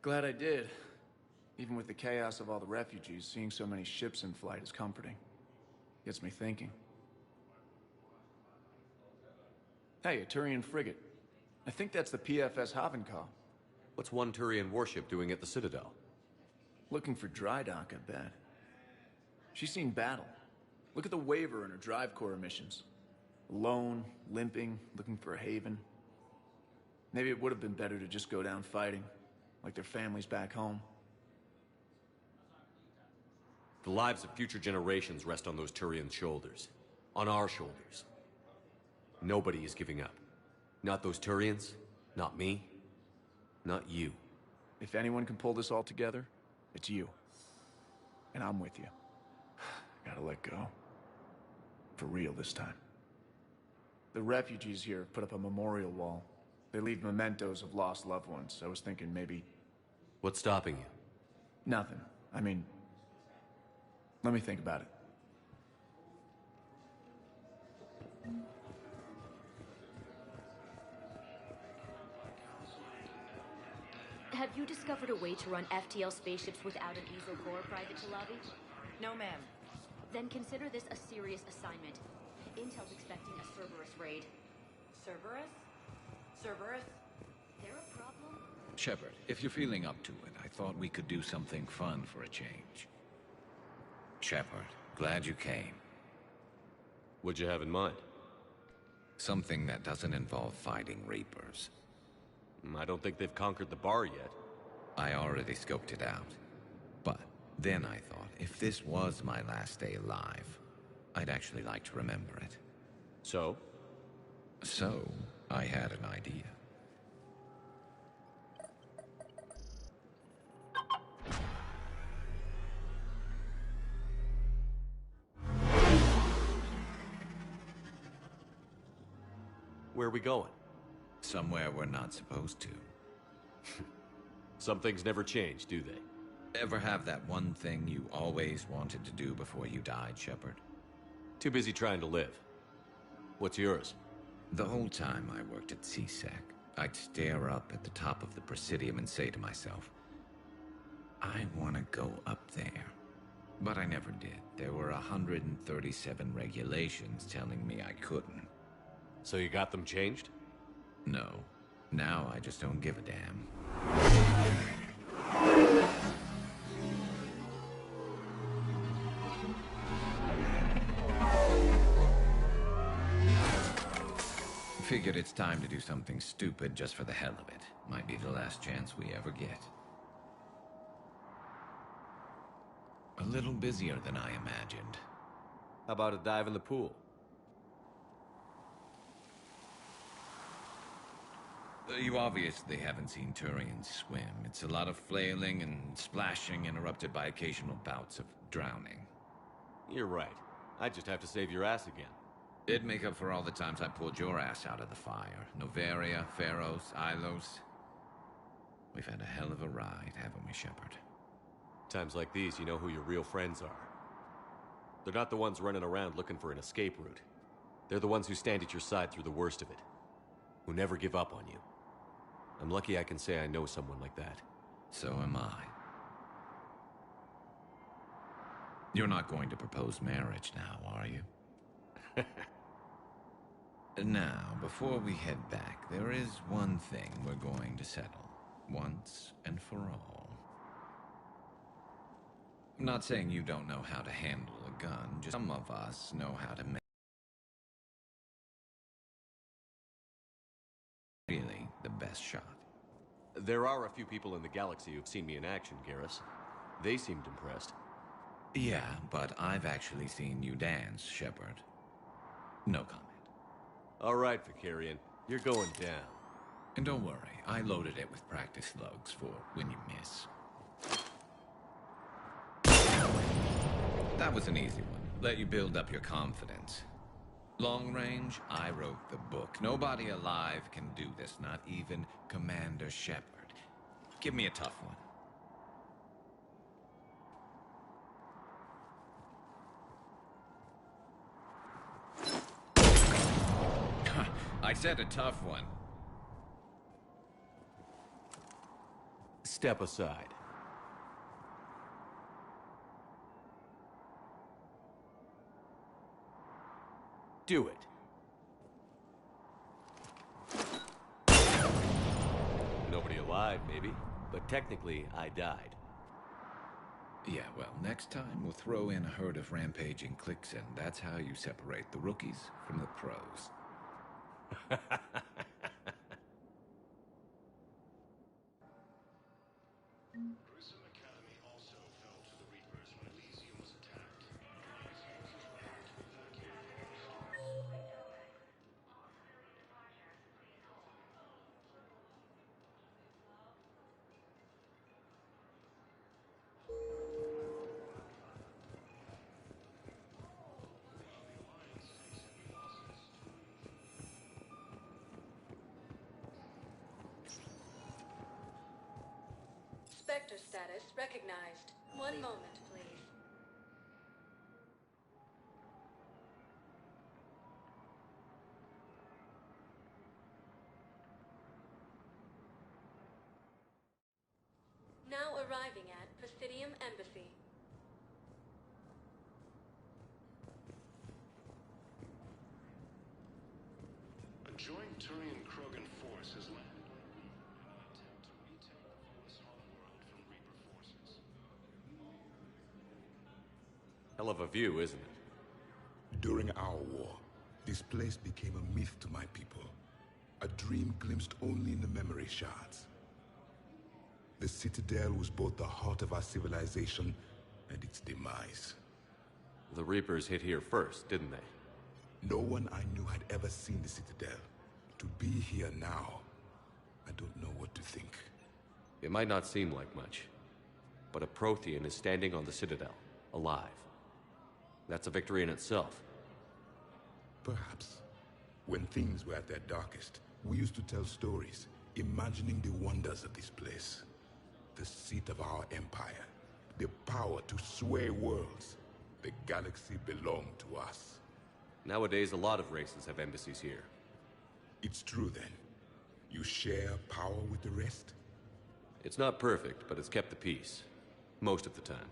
Glad I did. Even with the chaos of all the refugees, seeing so many ships in flight is comforting. Gets me thinking. Hey, a Turian frigate. I think that's the PFS Havenkaw. What's one Turian warship doing at the Citadel? Looking for dry dock, I bet. She's seen battle. Look at the waiver in her drive core emissions. Alone, limping, looking for a haven. Maybe it would have been better to just go down fighting, like their families back home. The lives of future generations rest on those Turian shoulders. On our shoulders. Nobody is giving up. Not those Turians, not me, not you. If anyone can pull this all together, it's you. And I'm with you. Gotta let go. For real this time. The refugees here have put up a memorial wall. They leave mementos of lost loved ones. I was thinking maybe... What's stopping you? Nothing. I mean... Let me think about it. Have you discovered a way to run FTL spaceships without an easel core, Private Chalabi? No, ma'am. Then consider this a serious assignment. Intel's expecting a Cerberus raid. Cerberus? Cerberus? There a problem? Shepard, if you're feeling up to it, I thought we could do something fun for a change. Shepard, glad you came. What'd you have in mind? Something that doesn't involve fighting Reapers. I don't think they've conquered the bar yet. I already scoped it out. But then I thought, if this was my last day alive, I'd actually like to remember it. So? So, I had an idea. Where are we going? Somewhere we're not supposed to. Some things never change, do they? Ever have that one thing you always wanted to do before you died, Shepard? Too busy trying to live. What's yours? The whole time I worked at CSEC, I'd stare up at the top of the Presidium and say to myself, I want to go up there. But I never did. There were 137 regulations telling me I couldn't. So you got them changed? No. Now I just don't give a damn. Figured it's time to do something stupid just for the hell of it. Might be the last chance we ever get. A little busier than I imagined. How about a dive in the pool? You obviously haven't seen Turians swim. It's a lot of flailing and splashing, interrupted by occasional bouts of drowning. You're right. I just have to save your ass again. It'd make up for all the times I pulled your ass out of the fire. Noveria, Pharos, Ilos. We've had a hell of a ride, haven't we, Shepard? Times like these, you know who your real friends are. They're not the ones running around looking for an escape route. They're the ones who stand at your side through the worst of it. Who never give up on you. I'm lucky I can say I know someone like that. So am I. You're not going to propose marriage now, are you? Now, before we head back, there is one thing we're going to settle, once and for all. I'm not saying you don't know how to handle a gun, just some of us know how to make really the best shot. There are a few people in the galaxy who've seen me in action, Garrus. They seemed impressed. Yeah, but I've actually seen you dance, Shepard. No comment. All right, Vicarian, you're going down. And don't worry, I loaded it with practice slugs for when you miss. That was an easy one. Let you build up your confidence. Long range, I wrote the book. Nobody alive can do this, not even Commander Shepard. Give me a tough one. I said a tough one. Step aside. Do it. Nobody alive, maybe, but technically, I died. Yeah, well, next time we'll throw in a herd of rampaging cliques, and that's how you separate the rookies from the pros. Spectre status recognized. One moment, please. Now arriving at Presidium Embassy. A joint Turian-Krogan force has landed on Reaper in an attempt to retake the Volis homeworld from Reaper forces. Hell of a view, isn't it? During our war, this place became a myth to my people. A dream glimpsed only in the memory shards. The Citadel was both the heart of our civilization and its demise. The Reapers hit here first, didn't they? No one I knew had ever seen the Citadel. To be here now, I don't know what to think. It might not seem like much, but a Prothean is standing on the Citadel, alive. That's a victory in itself. Perhaps. When things were at their darkest, we used to tell stories, imagining the wonders of this place. The seat of our empire, the power to sway worlds. The galaxy belonged to us. Nowadays, a lot of races have embassies here. It's true, then. You share power with the rest? It's not perfect, but it's kept the peace. Most of the time.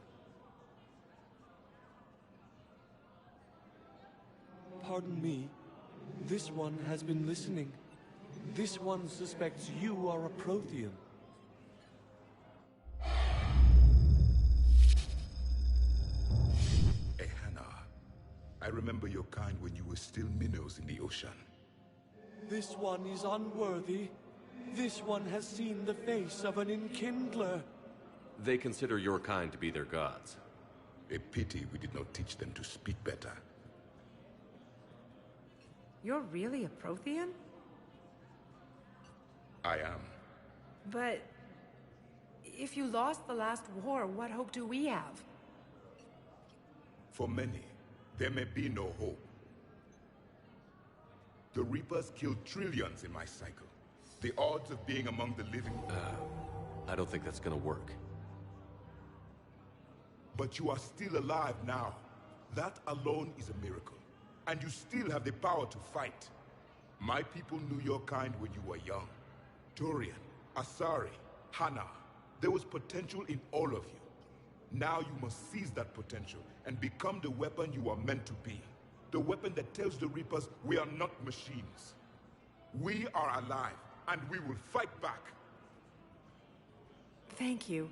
Pardon me. This one has been listening. This one suspects you are a Prothean. Ehana, I remember your kind when you were still minnows in the ocean. This one is unworthy. This one has seen the face of an enkindler. They consider your kind to be their gods. A pity we did not teach them to speak better. You're really a Prothean? I am. But if you lost the last war, what hope do we have? For many, there may be no hope. The Reapers killed trillions in my cycle. The odds of being among the living... I don't think that's gonna work. But you are still alive now. That alone is a miracle. And you still have the power to fight. My people knew your kind when you were young. Turian, Asari, Hana. There was potential in all of you. Now you must seize that potential and become the weapon you are meant to be. The weapon that tells the Reapers we are not machines. We are alive, and we will fight back. Thank you.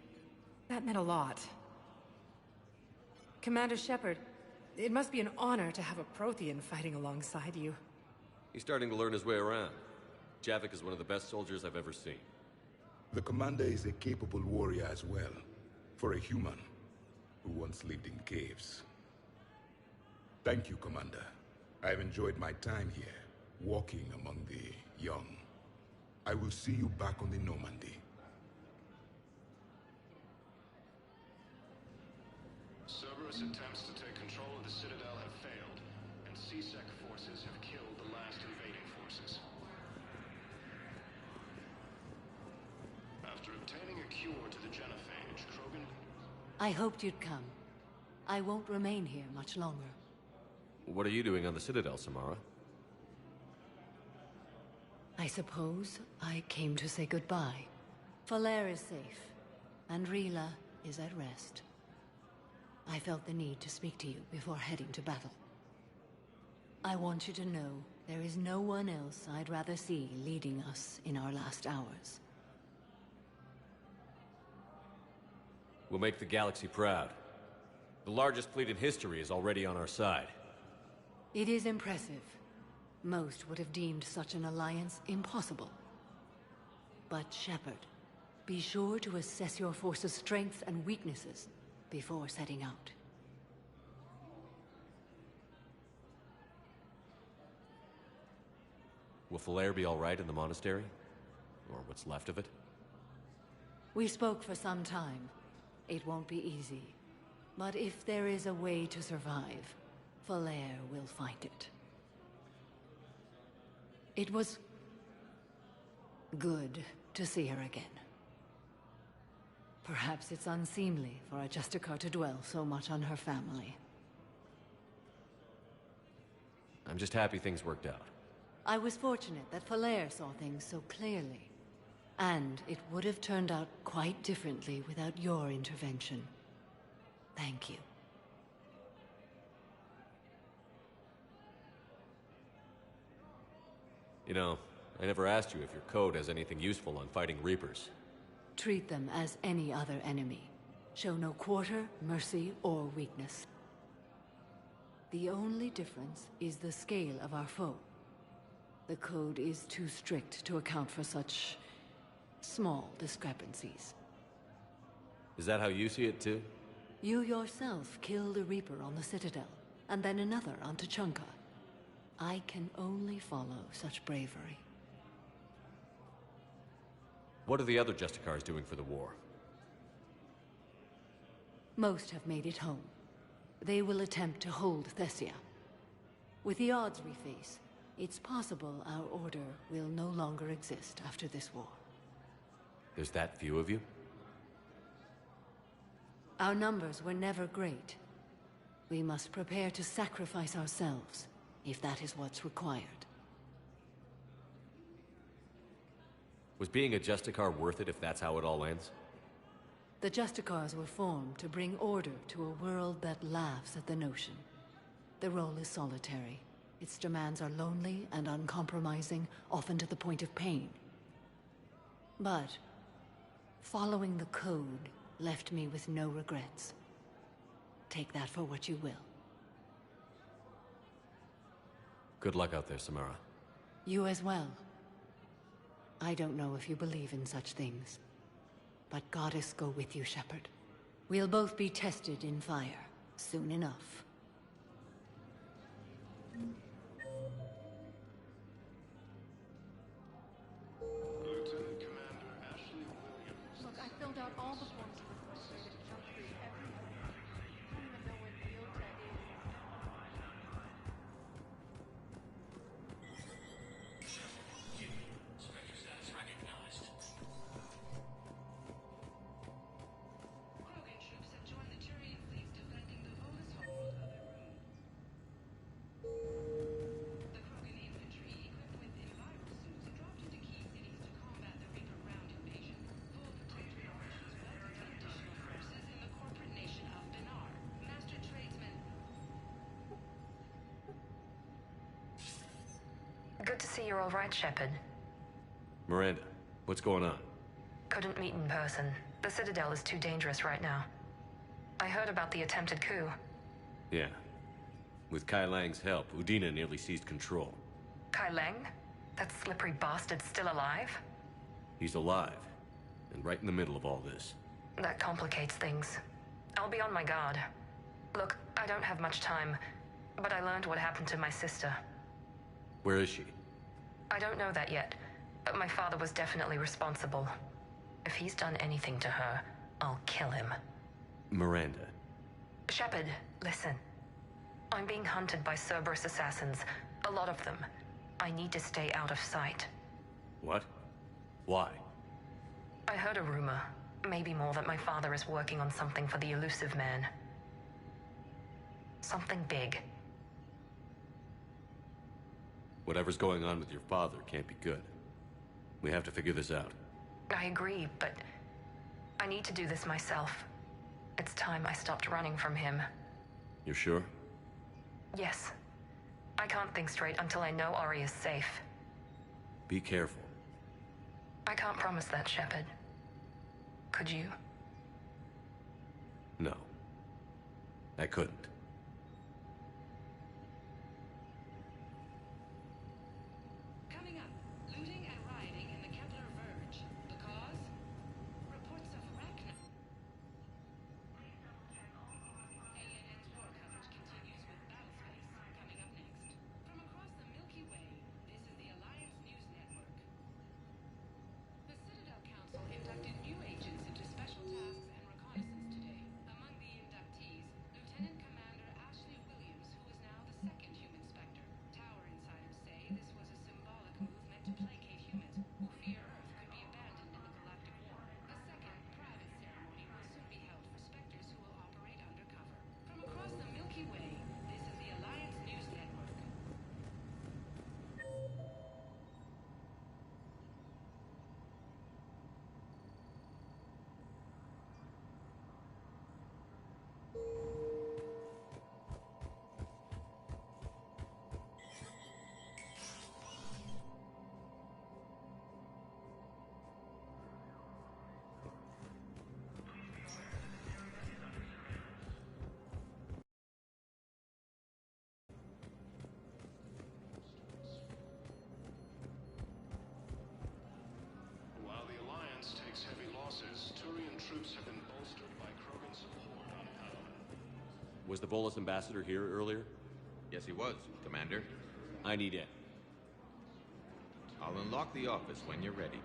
That meant a lot. Commander Shepard, it must be an honor to have a Prothean fighting alongside you. He's starting to learn his way around. Javik is one of the best soldiers I've ever seen. The commander is a capable warrior as well, for a human who once lived in caves. Thank you, Commander. I've enjoyed my time here, walking among the young. I will see you back on the Normandy. Cerberus attempts to take control of the Citadel have failed, and C-Sec forces have killed the last invading forces. After obtaining a cure to the genophage, Krogan... I hoped you'd come. I won't remain here much longer. What are you doing on the Citadel, Samara? I suppose I came to say goodbye. Falair is safe, and Rila is at rest. I felt the need to speak to you before heading to battle. I want you to know there is no one else I'd rather see leading us in our last hours. We'll make the galaxy proud. The largest fleet in history is already on our side. It is impressive. Most would have deemed such an alliance impossible. But Shepard, be sure to assess your force's strengths and weaknesses before setting out. Will Falair be all right in the monastery? Or what's left of it? We spoke for some time. It won't be easy. But if there is a way to survive, Falair will find it. It was good to see her again. Perhaps it's unseemly for a Justicar to dwell so much on her family. I'm just happy things worked out. I was fortunate that Falair saw things so clearly. And it would have turned out quite differently without your intervention. Thank you. You know, I never asked you if your code has anything useful on fighting Reapers. Treat them as any other enemy. Show no quarter, mercy, or weakness. The only difference is the scale of our foe. The code is too strict to account for such small discrepancies. Is that how you see it too? You yourself killed a Reaper on the Citadel, and then another on Tuchanka. I can only follow such bravery. What are the other Justicars doing for the war? Most have made it home. They will attempt to hold Thessia. With the odds we face, it's possible our order will no longer exist after this war. There's that few of you? Our numbers were never great. We must prepare to sacrifice ourselves, if that is what's required. Was being a Justicar worth it if that's how it all ends? The Justicars were formed to bring order to a world that laughs at the notion. The role is solitary. Its demands are lonely and uncompromising, often to the point of pain. But following the code left me with no regrets. Take that for what you will. Good luck out there, Samara. You as well. I don't know if you believe in such things, but Goddess go with you, Shepard. We'll both be tested in fire, soon enough. Lieutenant Commander Ashley Williams. Look, I filled out all the forms requested to jump through everything. I don't even know what Iota is. Spectre status recognized. Krogan troops have joined the Turian fleet defending the Volus homeworld of Good to see you're all right, Shepard. Miranda, what's going on? Couldn't meet in person. The Citadel is too dangerous right now. I heard about the attempted coup. Yeah. With Kai Lang's help, Udina nearly seized control. Kai Lang? That slippery bastard's still alive? He's alive, and right in the middle of all this. That complicates things. I'll be on my guard. Look, I don't have much time, but I learned what happened to my sister. Where is she? I don't know that yet, but my father was definitely responsible. If he's done anything to her, I'll kill him. Miranda. Shepard, listen. I'm being hunted by Cerberus assassins. A lot of them. I need to stay out of sight. What? Why? I heard a rumor, maybe more, that my father is working on something for the elusive man. Something big. Whatever's going on with your father can't be good. We have to figure this out. I agree, but I need to do this myself. It's time I stopped running from him. You're sure? Yes. I can't think straight until I know Ari is safe. Be careful. I can't promise that, Shepard. Could you? No. I couldn't. Coming up, looting and rioting in the Kepler Verge. The cause? Reports of arachno. ANN's war coverage continues with Battlespace coming up next. From across the Milky Way, this is the Alliance News Network. The Citadel Council inducted new agents into special tasks and reconnaissance today. Among the inductees, Lieutenant Commander Ashley Williams, who is now the second human Spectre. Tower insiders say this was a symbolic move meant to placate humans who fear Earth could be abandoned in the galactic war. A second, private ceremony will soon be held for Spectres who will operate undercover. From across the Milky Way, this is the Alliance News Network. While the Alliance takes heavy losses, Turian troops have been bolstered by Krogan support on Padawan. Was the Volus ambassador here earlier? Yes, he was, Commander. I need in. I'll unlock the office when you're ready.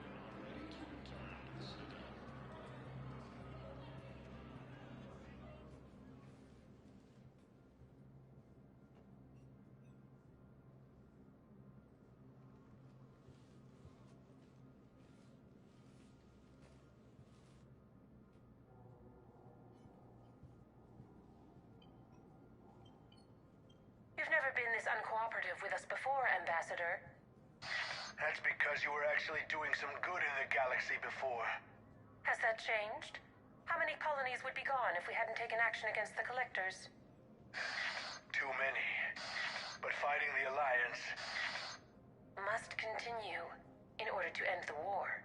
You've never been this uncooperative with us before, Ambassador. That's because you were actually doing some good in the galaxy before. Has that changed? How many colonies would be gone if we hadn't taken action against the Collectors? Too many. But fighting the Alliance... Must continue in order to end the war.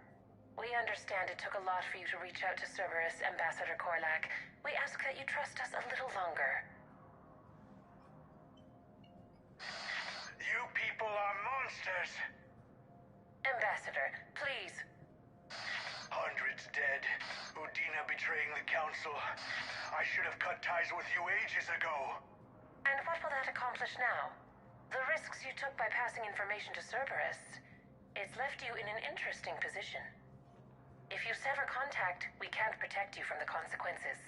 We understand it took a lot for you to reach out to Cerberus, Ambassador Korlak. We ask that you trust us a little longer. You people are monsters! Ambassador, please. Hundreds dead. Udina betraying the Council. I should have cut ties with you ages ago. And what will that accomplish now? The risks you took by passing information to Cerberus. It's left you in an interesting position. If you sever contact, we can't protect you from the consequences.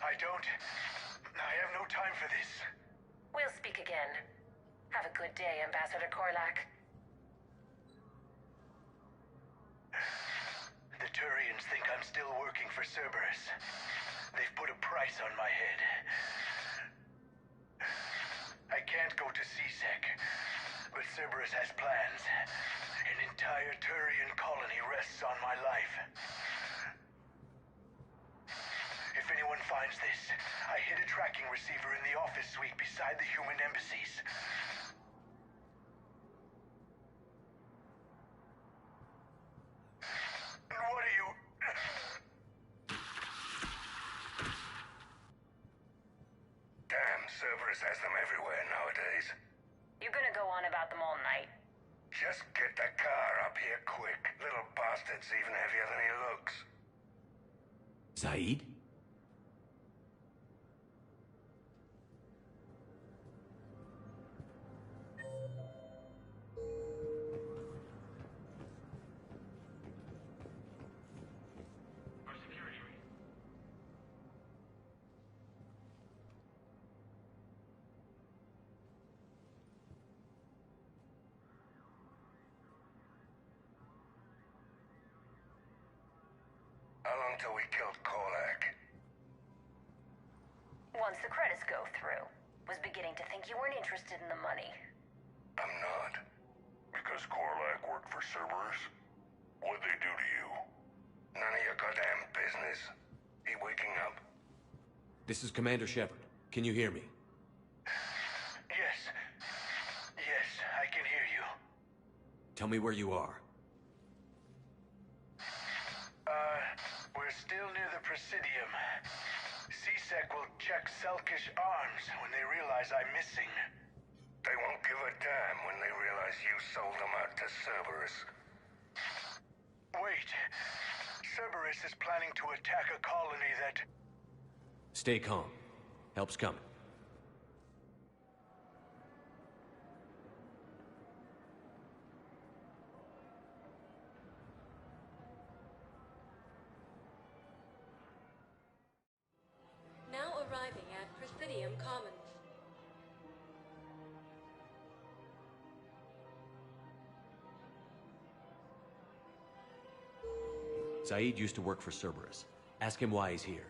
I have no time for this. We'll speak again. Have a good day, Ambassador Korlak. The Turians think I'm still working for Cerberus. They've put a price on my head. I can't go to C-Sec, but Cerberus has plans. An entire Turian colony rests on my life. If anyone finds this, I hid a tracking receiver in the office suite beside the human embassies. Cerberus has them everywhere nowadays. You gonna go on about them all night? Just get the car up here quick. Little bastard's even heavier than he looks. Zaid? How long till we killed Korlak? Once the credits go through. Was beginning to think you weren't interested in the money. I'm not. Because Korlak worked for Cerberus? What'd they do to you? None of your goddamn business. He waking up? This is Commander Shepard. Can you hear me? Yes. Yes, I can hear you. Tell me where you are. We're still near the Presidium. C-Sec will check Selkish arms when they realize I'm missing. They won't give a damn when they realize you sold them out to Cerberus. Wait. Cerberus is planning to attack a colony that... Stay calm. Help's coming. Now arriving at Presidium Commons. Zaid used to work for Cerberus. Ask him why he's here.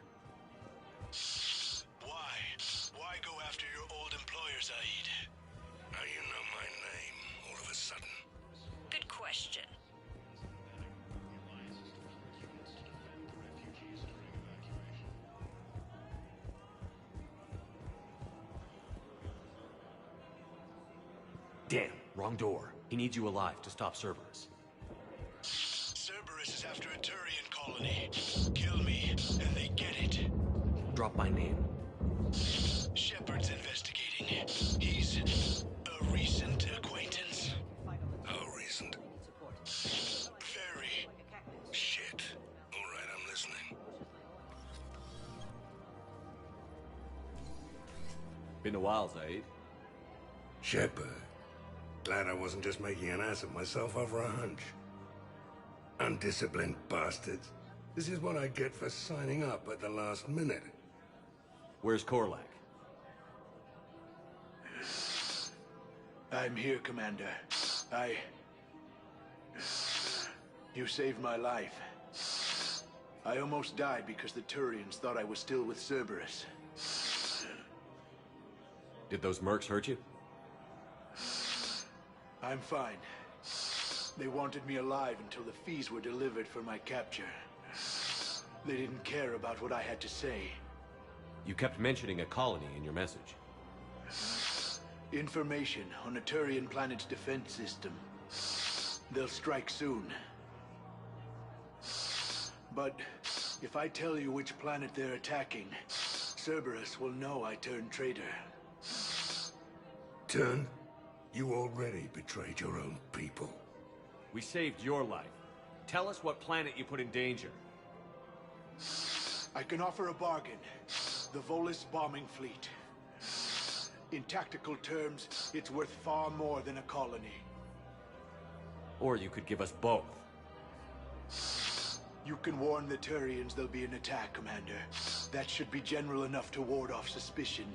Why? Why go after your old employer, Zaid? How you know my name all of a sudden? Good question. Damn, wrong door. He needs you alive to stop Cerberus. Cerberus is after a Turian colony. Kill me, and they get it. Drop my name. Shepard's investigating. He's a recent acquaintance. How recent? Very. Shit. All right, I'm listening. Been a while, Zaid. Shepard. Glad I wasn't just making an ass of myself over a hunch. Undisciplined bastards. This is what I get for signing up at the last minute. Where's Korlak? I'm here, Commander. You saved my life. I almost died because the Turians thought I was still with Cerberus. Did those mercs hurt you? I'm fine. They wanted me alive until the fees were delivered for my capture. They didn't care about what I had to say. You kept mentioning a colony in your message. Information on a Turian planet's defense system. They'll strike soon. But if I tell you which planet they're attacking, Cerberus will know I turned traitor. Turned? You already betrayed your own people. We saved your life. Tell us what planet you put in danger. I can offer a bargain. The Volus bombing fleet. In tactical terms, it's worth far more than a colony. Or you could give us both. You can warn the Turians there'll be an attack, Commander. That should be general enough to ward off suspicion.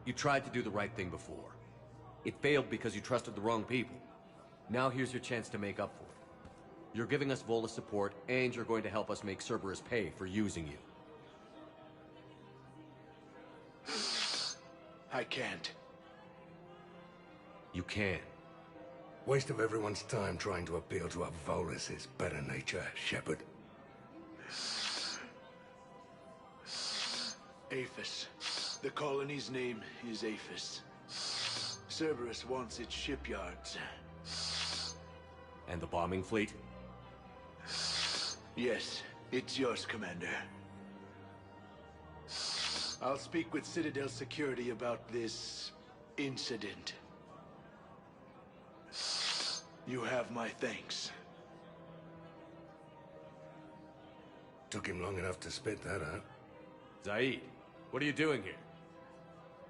You tried to do the right thing before. It failed because you trusted the wrong people. Now here's your chance to make up for it. You're giving us Volus support, and you're going to help us make Cerberus pay for using you. I can't. You can. Waste of everyone's time trying to appeal to a Volus's better nature, Shepard. Aphis. The colony's name is Aphis. Cerberus wants its shipyards. And the bombing fleet? Yes, It's yours, Commander. I'll speak with Citadel security about this incident. You have my thanks. Took him long enough to spit that out. Zaid, what are you doing here?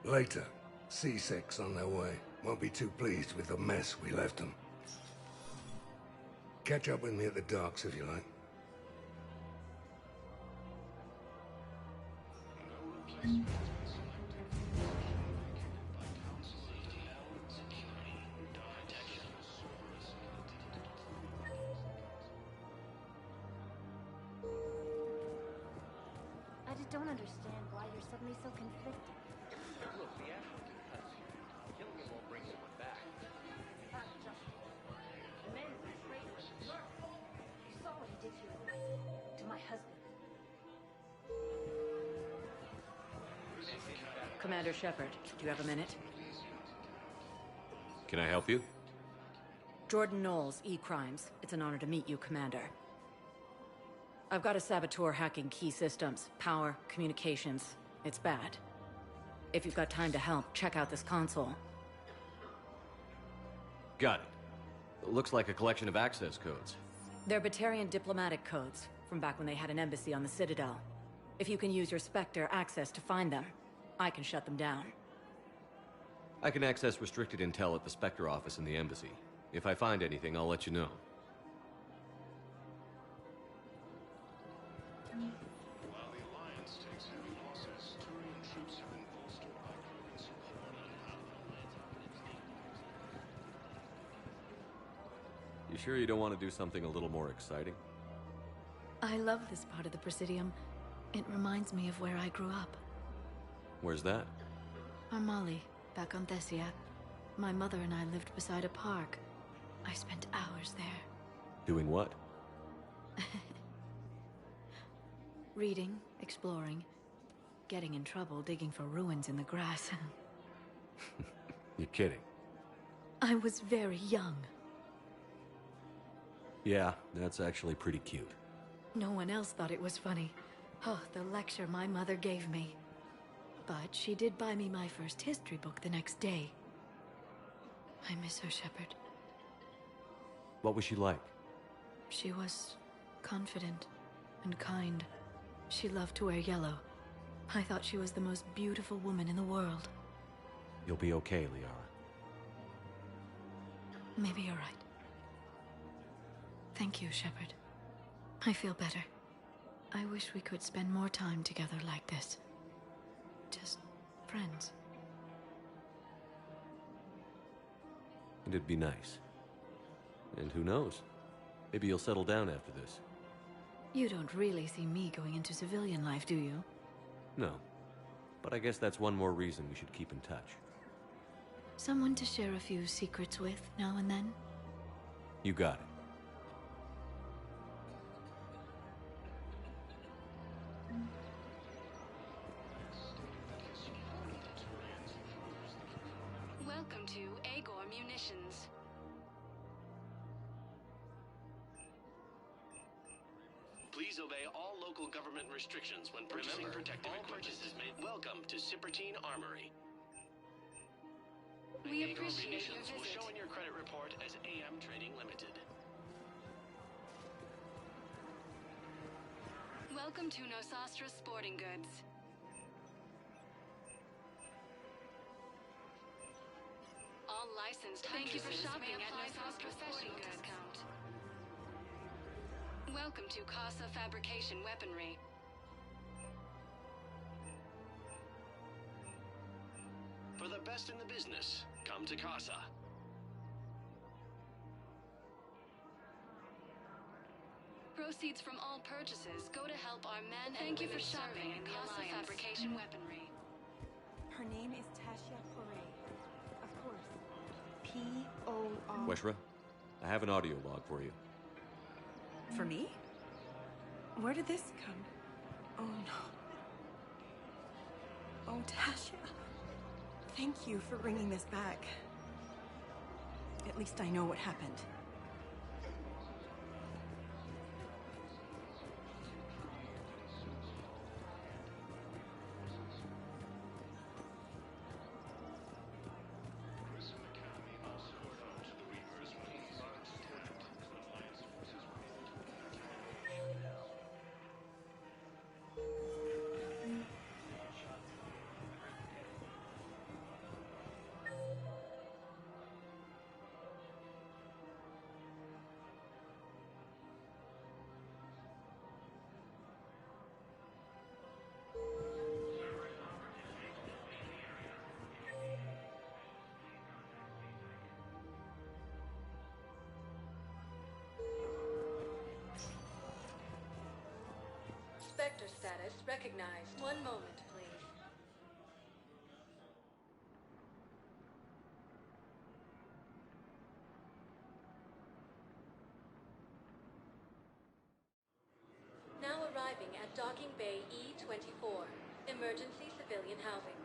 Later. C-Sec's on their way. Won't be too pleased with the mess we left them. Catch up with me at the docks if you like. I just don't understand why you're suddenly so conflicted. Look, the Ashland cuts you. Killing him won't bring anyone back. The man is a traitor. You saw what he did to my husband. Commander Shepard, do you have a minute? Can I help you? Jordan Knowles, E-Crimes. It's an honor to meet you, Commander. I've got a saboteur hacking key systems, power, communications. It's bad. If you've got time to help, check out this console. Got it. Looks like a collection of access codes. They're Batarian diplomatic codes, from back when they had an embassy on the Citadel. If you can use your Spectre access to find them, I can shut them down. I can access restricted intel at the Spectre office in the embassy. If I find anything, I'll let you know. While the Alliance takes heavy losses, Turian troops have been bolstered by growing support on You sure you don't want to do something a little more exciting? I love this part of the Presidium. It reminds me of where I grew up. Where's that? Armali, back on Thesiac. My mother and I lived beside a park. I spent hours there. Doing what? Reading, exploring, getting in trouble digging for ruins in the grass. You're kidding. I was very young. Yeah, that's actually pretty cute. No one else thought it was funny. Oh, the lecture my mother gave me. But she did buy me my first history book the next day. I miss her, Shepard. What was she like? She was confident and kind. She loved to wear yellow. I thought she was the most beautiful woman in the world. You'll be okay, Liara. Maybe you're right. Thank you, Shepard. I feel better. I wish we could spend more time together like this. Just friends. And it'd be nice. And who knows? Maybe you'll settle down after this. You don't really see me going into civilian life, do you? No. But I guess that's one more reason we should keep in touch. Someone to share a few secrets with now and then? You got it. Welcome to Agor Munitions. Please obey all local government restrictions when purchasing protective equipment. Purchases made. Welcome to Sippertine Armory. We Agor appreciate your Munitions will visit. show in your credit report as AM Trading Limited. Welcome to Nosastra Sporting Goods. All licensed Thank you for shopping at Nosastra Sporting Goods. Discount. Welcome to Casa Fabrication Weaponry. For the best in the business, come to Casa. Proceeds from all purchases go to help our men Thank you for shopping at Casa Fabrication Weaponry. Her name is Tasha Poray. Of course. P-O-R... Weshra, I have an audio log for you. For me? Where did this come? Oh no. Oh, Tasha. Thank you for bringing this back. At least I know what happened. Spectre status recognized. One moment, please. Now arriving at Docking Bay E-24, emergency civilian housing.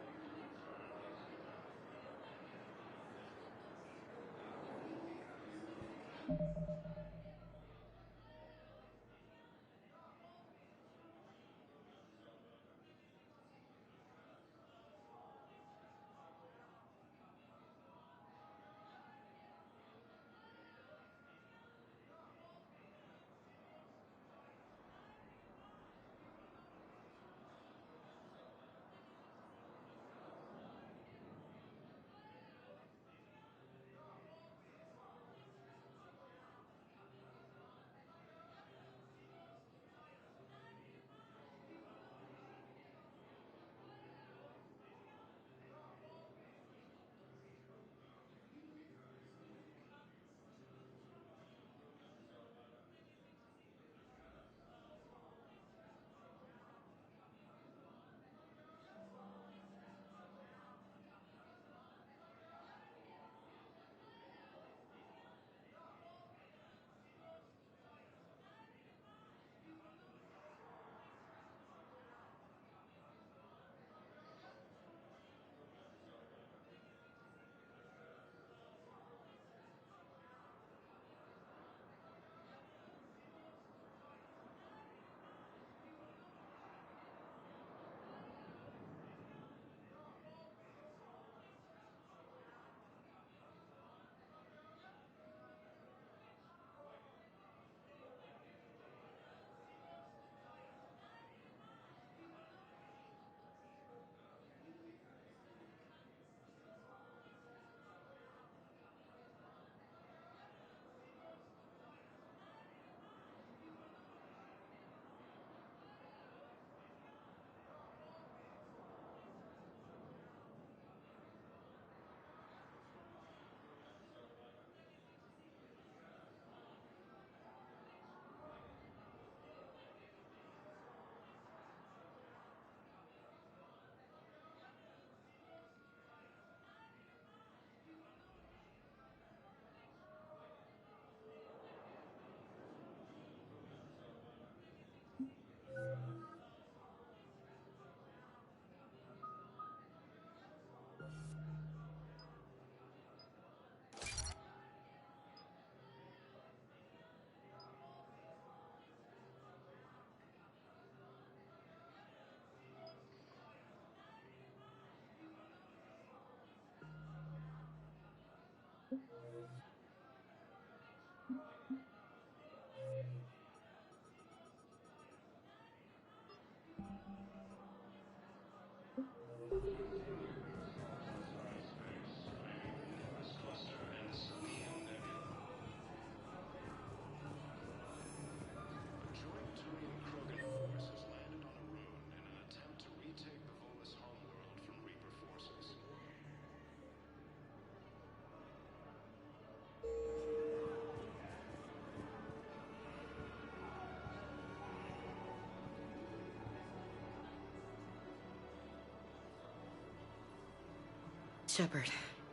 Shepard,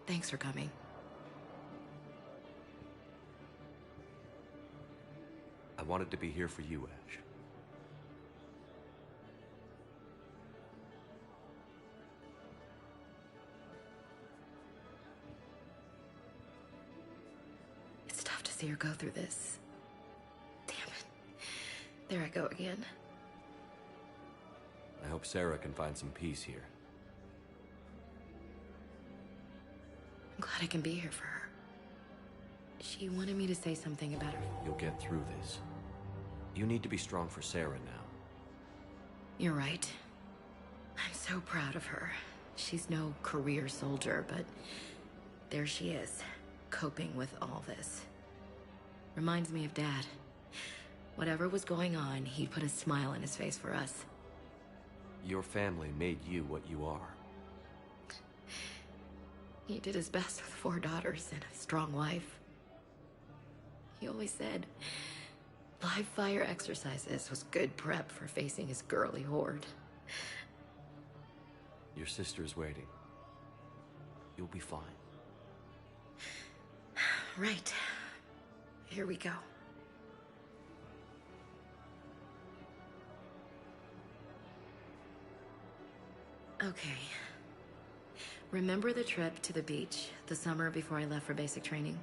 thanks for coming. I wanted to be here for you, Ash. It's tough to see her go through this. Damn it. There I go again. I hope Sarah can find some peace here. I'm glad I can be here for her. She wanted me to say something about her. You'll get through this. You need to be strong for Sarah now. You're right. I'm so proud of her. She's no career soldier, but there she is, coping with all this. Reminds me of Dad. Whatever was going on, he'd put a smile on his face for us. Your family made you what you are. He did his best with 4 daughters and a strong wife. He always said, Live fire exercises was good prep for facing his girly horde. Your sister's waiting. You'll be fine. Right. Here we go. Okay. Remember the trip to the beach the summer before I left for basic training?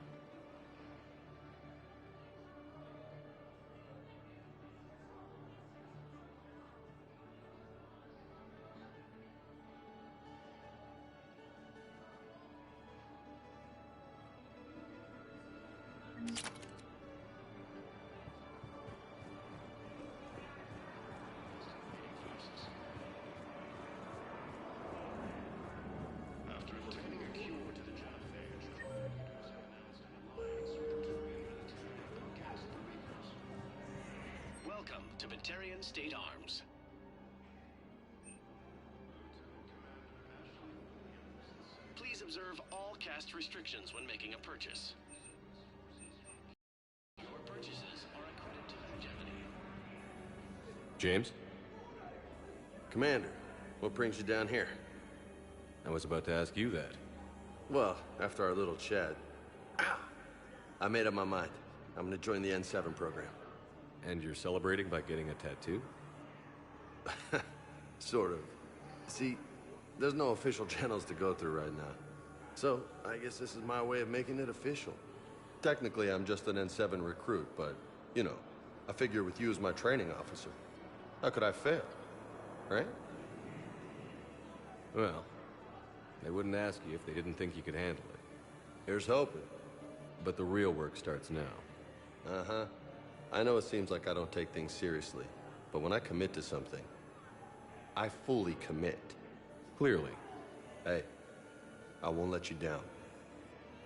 After obtaining a cure to the genophage, Welcome to Batarian State Arms. Please observe all caste restrictions when making a purchase. Your purchases are a credit to longevity. James? Commander, what brings you down here? I was about to ask you that. Well, after our little chat, I made up my mind. I'm gonna join the N7 program. And you're celebrating by getting a tattoo? Sort of. See, there's no official channels to go through right now. So, I guess this is my way of making it official. Technically, I'm just an N7 recruit, but, you know, I figure with you as my training officer, how could I fail? Right? Well, they wouldn't ask you if they didn't think you could handle it. Here's hoping. But the real work starts now. Uh-huh. I know it seems like I don't take things seriously, but when I commit to something, I fully commit. Clearly. Hey, I won't let you down.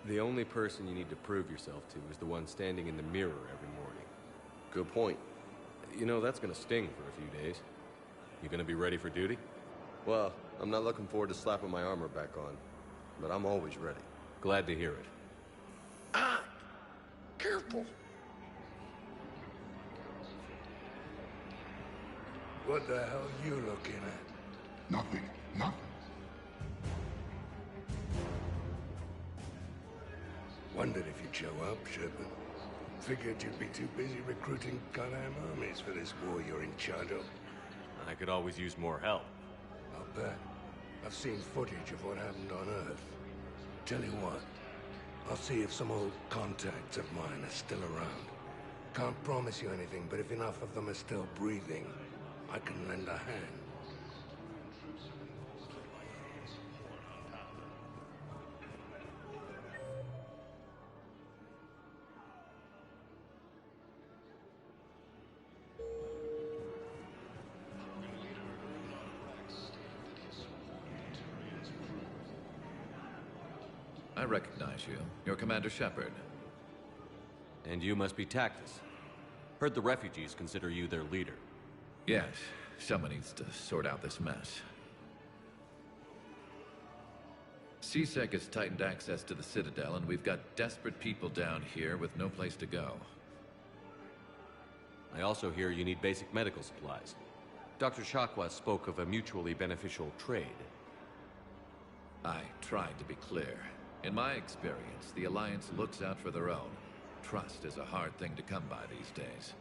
The only person you need to prove yourself to is the one standing in the mirror every morning. Good point. You know, that's gonna sting for a few days. You gonna be ready for duty? Well, I'm not looking forward to slapping my armor back on, but I'm always ready. Glad to hear it. Ah! Careful! What the hell are you looking at? Nothing. Nothing. Wondered if you'd show up, Shepard. Figured you'd be too busy recruiting goddamn armies for this war you're in charge of. I could always use more help. I'll bet. I've seen footage of what happened on Earth. Tell you what, I'll see if some old contacts of mine are still around. Can't promise you anything, but if enough of them are still breathing, I can lend a hand. I recognize you. You're Commander Shepard. And you must be Tactus. Heard the refugees consider you their leader. Yes, someone needs to sort out this mess. CSEC has tightened access to the Citadel, and we've got desperate people down here with no place to go. I also hear you need basic medical supplies. Dr. Chakwas spoke of a mutually beneficial trade. I tried to be clear. In my experience, the Alliance looks out for their own. Trust is a hard thing to come by these days.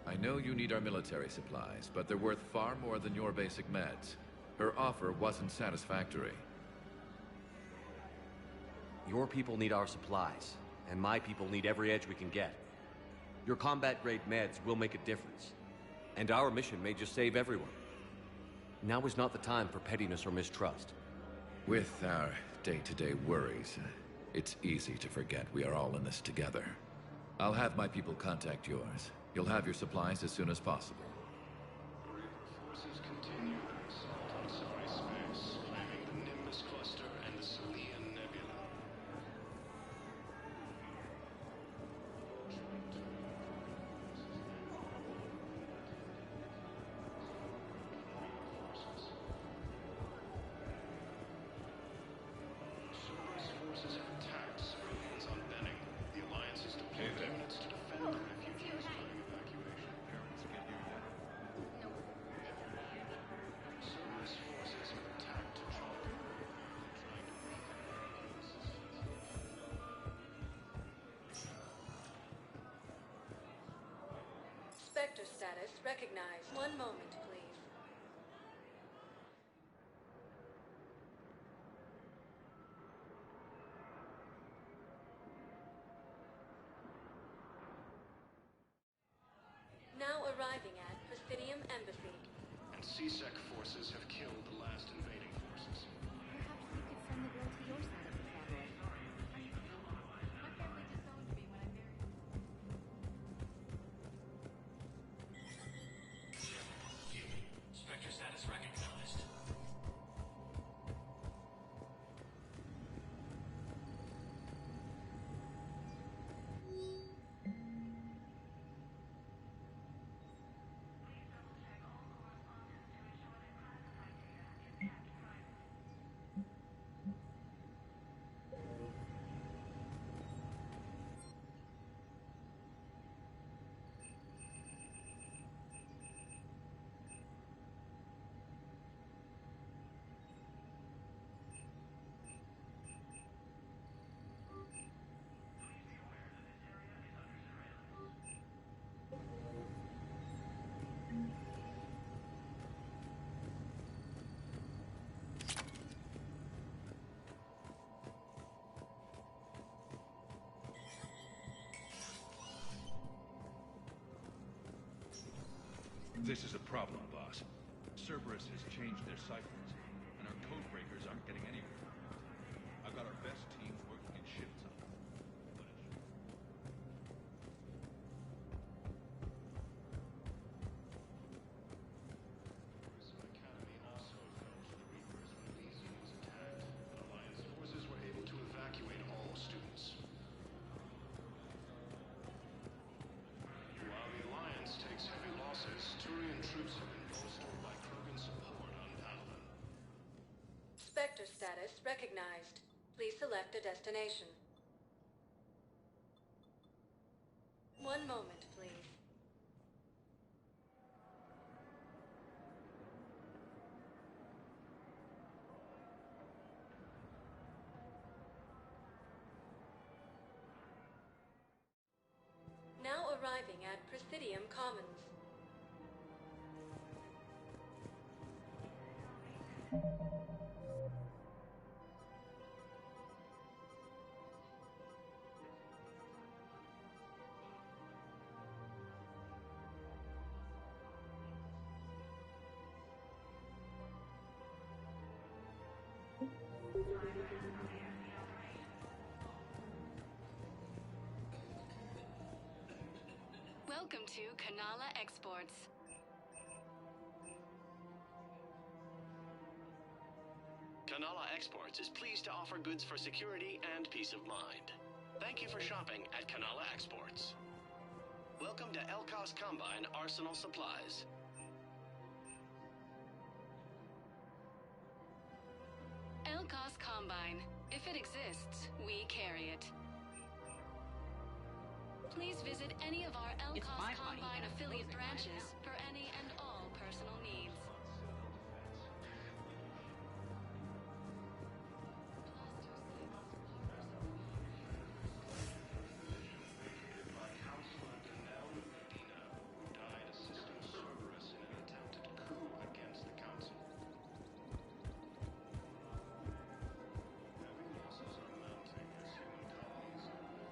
I know you need our military supplies, but they're worth far more than your basic meds. Her offer wasn't satisfactory. Your people need our supplies, and my people need every edge we can get. Your combat-grade meds will make a difference, and our mission may just save everyone. Now is not the time for pettiness or mistrust. With our day-to-day worries, it's easy to forget we are all in this together. I'll have my people contact yours. You'll have your supplies as soon as possible. Forces continue their assault on Sari space, claiming the Nimbus Cluster and the Salian Nebula. Cerberus forces have attacked civilians on Benning. The Alliance has deployed units to Spectre status recognized. One moment, please. Now arriving at Presidium Embassy. And C-Sec forces have killed the last invading forces. Perhaps you could send the girl to your side of the family. My family disowned me when I married. Spectre status recognized. This is a problem, boss. Cerberus has changed their ciphers, and our code breakers aren't getting anywhere. I've got our best teams working in shifts on it. Academy also fell to the Reapers when VZ was attacked. Alliance forces were able to evacuate all students. While the Alliance takes heavy losses, Turian troops have been bolstered by Krogan's support on Paladin. Spectre status recognized. Please select a destination. One moment, please. Now arriving at Presidium Commons. Welcome to Kanala Exports. Kanala Exports is pleased to offer goods for security and peace of mind. Thank you for shopping at Kanala Exports. Welcome to Elkos Combine Arsenal Supplies. Elkos Combine. If it exists, we carry it. Please visit any of our Elkos Combine affiliate branches for any and all personal needs.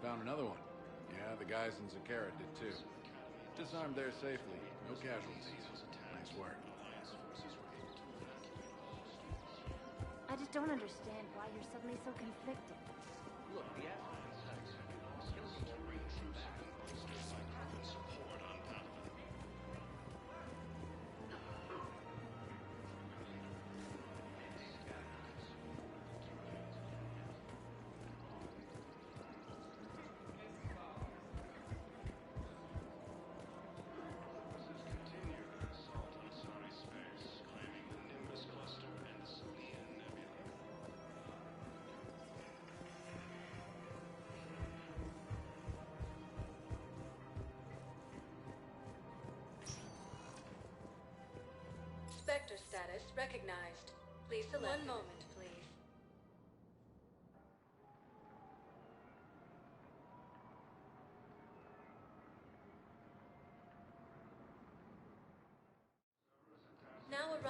Found another one. Yeah, the guys in Zakara did too. Disarmed there safely. No casualties. Nice work. I just don't understand why you're suddenly so conflicted. Look, the support on Paladin. Spectre status recognized. Please select. One moment, please.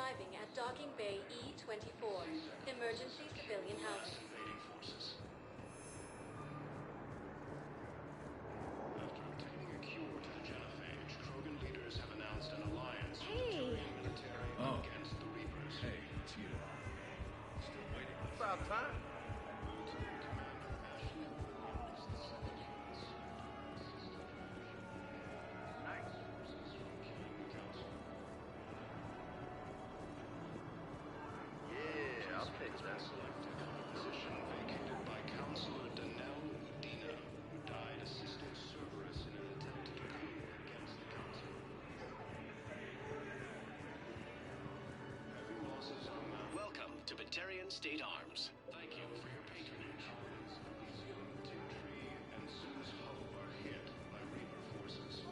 arriving at Docking Bay E-24, emergency civilian housing. Invading forces. After obtaining a cure to the genophage, Krogan leaders have announced an alliance with the Turian military against the Reapers. Hey, it's you. Still waiting. About time. Yeah, I'll take that. Position vacated by Counselor Danelle Udina, who died assisting Cerberus in an attempted coup against the Council. Heavy losses on Mount. Welcome to Batarian State Arms. Thank you for your patronage. Elysium, Tintree, and Zeus Hope are hit by Reaper forces.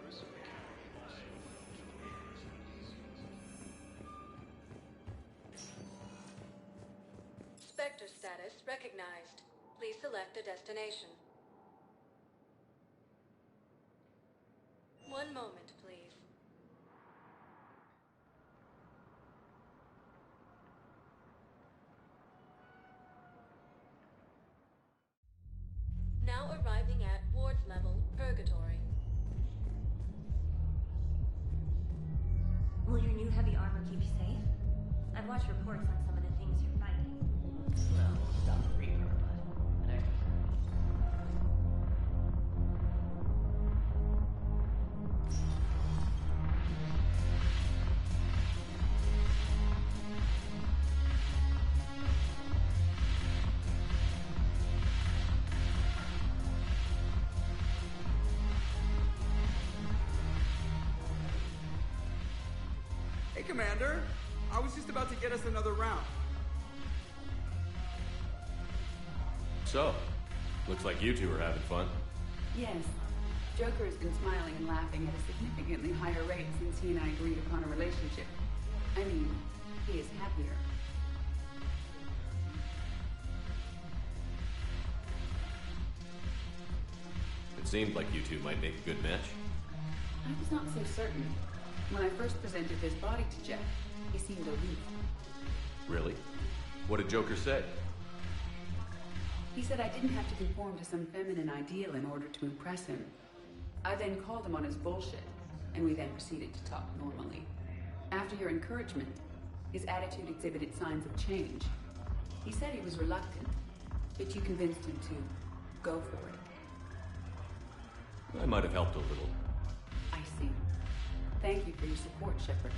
Grissom Academy also fell to the Reapers and Spectre status recognized. Please select a destination. One moment, please. Now arriving at Ward's level, Purgatory. Will your new heavy armor keep you safe? I've watched reports on some of the things you're fighting. Well, not a Reaper, but an extra. Hey, Commander. I was just about to get us another round. So, looks like you two are having fun. Yes. Joker has been smiling and laughing at a significantly higher rate since he and I agreed upon a relationship. I mean, he is happier. It seemed like you two might make a good match. I was not so certain. When I first presented his body to Jeff, he seemed aloof. Really? What did Joker say? He said I didn't have to conform to some feminine ideal in order to impress him. I then called him on his bullshit, and we then proceeded to talk normally. After your encouragement, his attitude exhibited signs of change. He said he was reluctant, but you convinced him to go for it. I might have helped a little. I see. Thank you for your support, Shepard.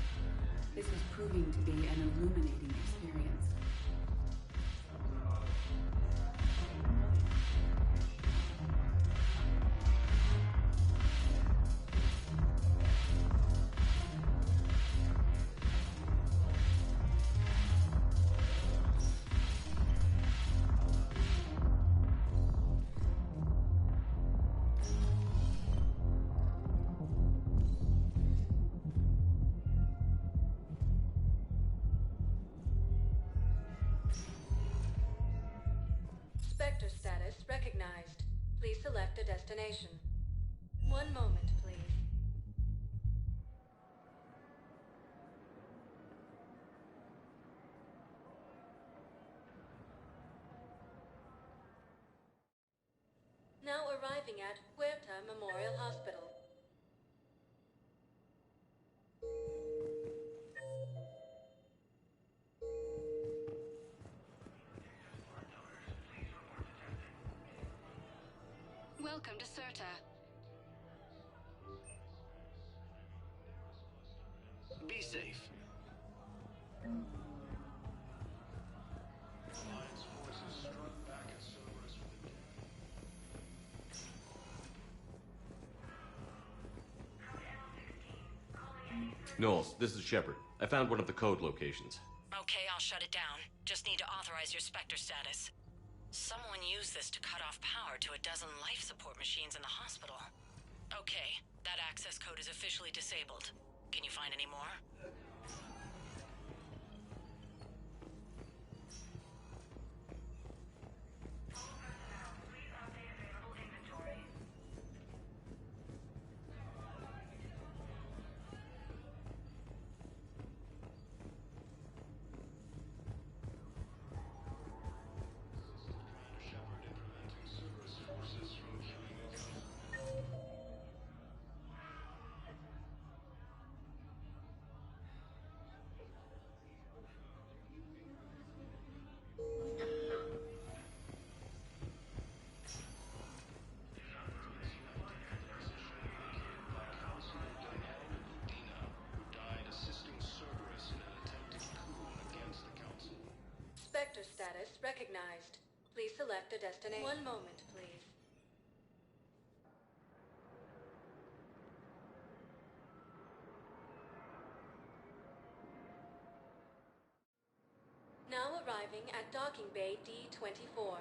This was proving to be an illuminating experience. Spectre status recognized. Please select a destination. One moment, please. Now arriving at Huerta Memorial Hospital. Welcome to Serta. Be safe. Alliance forces struck back at Cerberus with a Knowles, this is Shepard. I found one of the code locations. Okay, I'll shut it down. Just need to authorize your Spectre status. Someone used this to cut off power to a dozen life support machines in the hospital. Okay, that access code is officially disabled. Can you find any more? select a destination. One moment, please. Now arriving at docking bay D-24.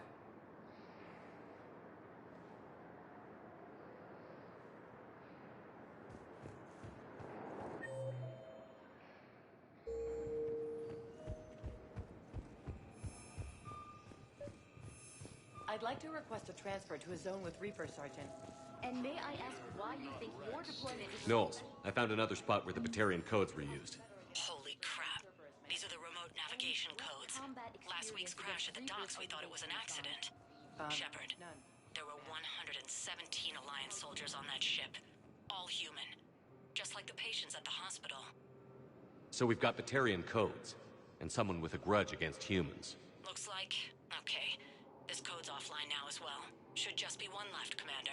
I'd like to request a transfer to a zone with Reaper, Sergeant. And may I ask why you think your deployment is... Knowles, I found another spot where the Batarian codes were used. Holy crap. These are the remote navigation codes. Last week's crash at the docks, we thought it was an accident. Shepard, there were 117 Alliance soldiers on that ship. All human. Just like the patients at the hospital. So we've got Batarian codes, and someone with a grudge against humans. Looks like... okay. This code's offline now as well. Should just be one left, Commander.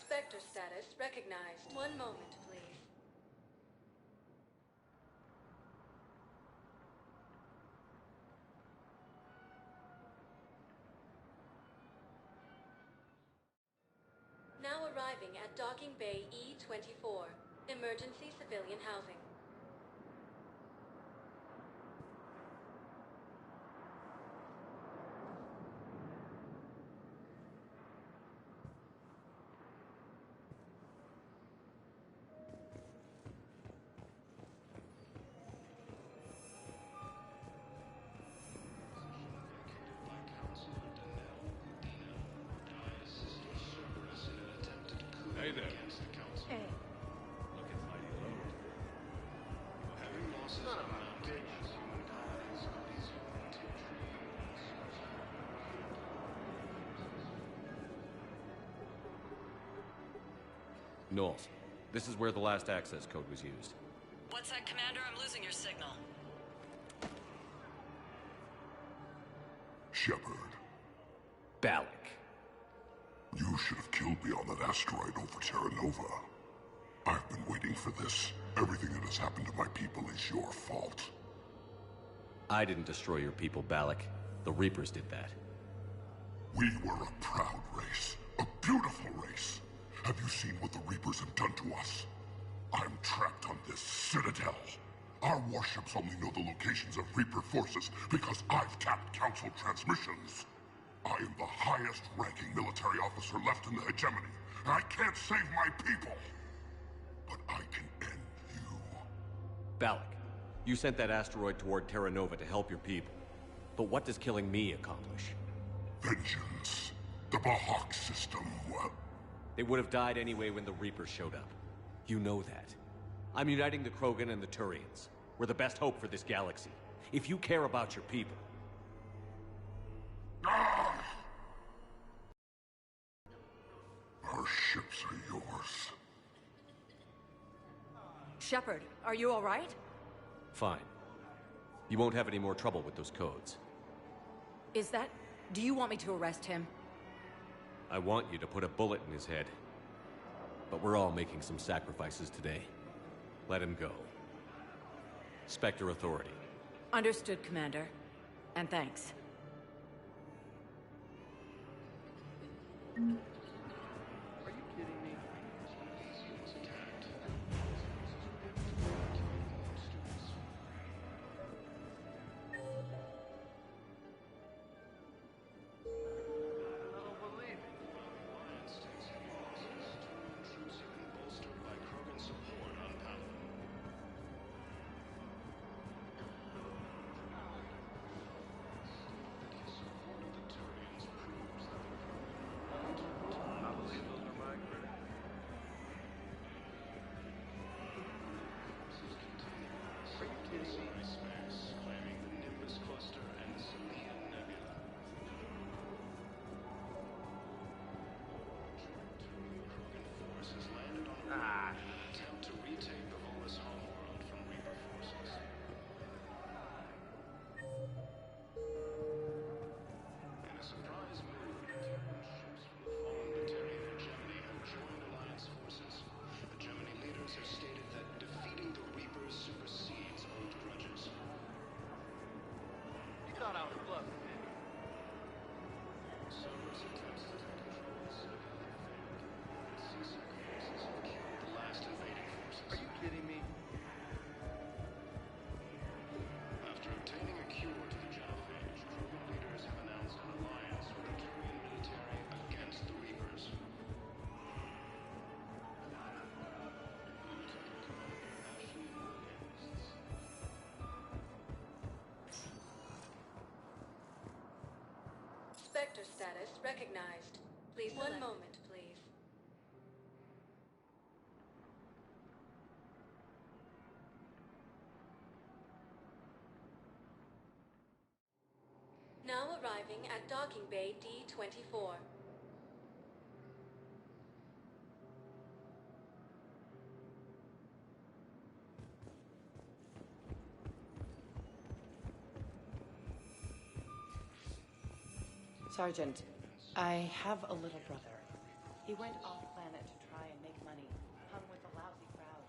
Spectre status recognized. One moment, please. Now arriving at docking bay E-24. Emergency civilian housing. Hey there. Hey. Looking mighty low. Having losses Son of a amount to bitch. human dies of these Knowles, this is where the last access code was used. What's that, Commander? I'm losing your signal. Shepard, Balak. you should have killed me on that asteroid over Terra Nova. I've been waiting for this. Everything that has happened to my people is your fault. I didn't destroy your people, Balak. The Reapers did that. We were a proud race. A beautiful race. Have you seen what the Reapers have done to us? I'm trapped on this citadel. Our warships only know the locations of Reaper forces because I've tapped Council transmissions. I am the highest-ranking military officer left in the hegemony, and I can't save my people. But I can end you. Balak, you sent that asteroid toward Terra Nova to help your people. But what does killing me accomplish? Vengeance. The Bahak system, They would have died anyway when the Reapers showed up. You know that. I'm uniting the Krogan and the Turians. We're the best hope for this galaxy. If you care about your people... Our ships are yours. Shepard, are you all right? Fine. You won't have any more trouble with those codes. Is that... do you want me to arrest him? I want you to put a bullet in his head. But we're all making some sacrifices today. Let him go. Spectre Authority. Understood, Commander. And thanks. Are you kidding me? bolstered by Krogan support on Palace. The support of the Turians proves that the Krogan I believe those are my credits. Are you kidding me? space, claiming the Nimbus cluster and the Salian Nebula. Krogan force has landed on a attempt to retake the Volus homeworld from Reaper forces. Inspector status recognized. Please select. 1 moment, please. Now arriving at docking bay D-24. Sergeant, I have a little brother. He went off-planet to try and make money, hung with a lousy crowd.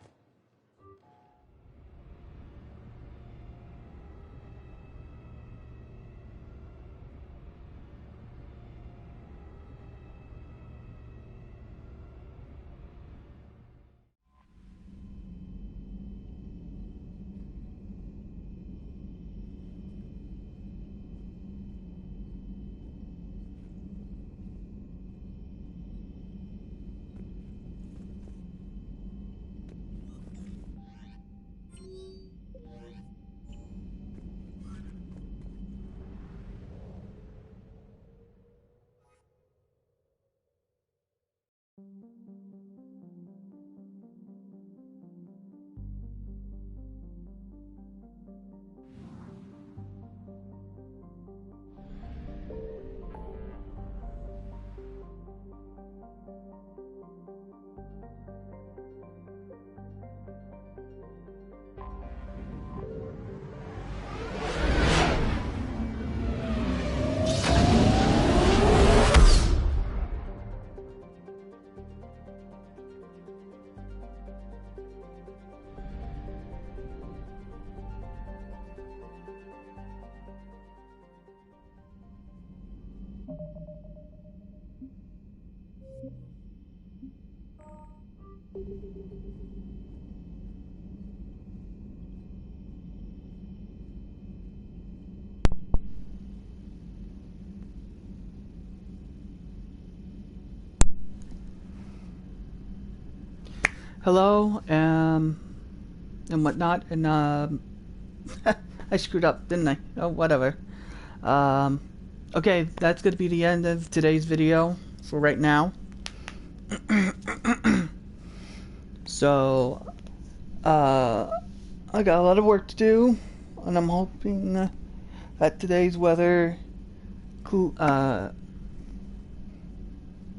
Hello, and whatnot, and I screwed up, didn't I? Oh, whatever. Okay, that's gonna be the end of today's video for right now. So, I got a lot of work to do, and I'm hoping that today's weather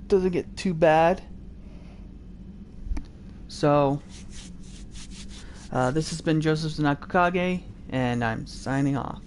doesn't get too bad. So, this has been Joseph Zen-Aku Kage, and I'm signing off.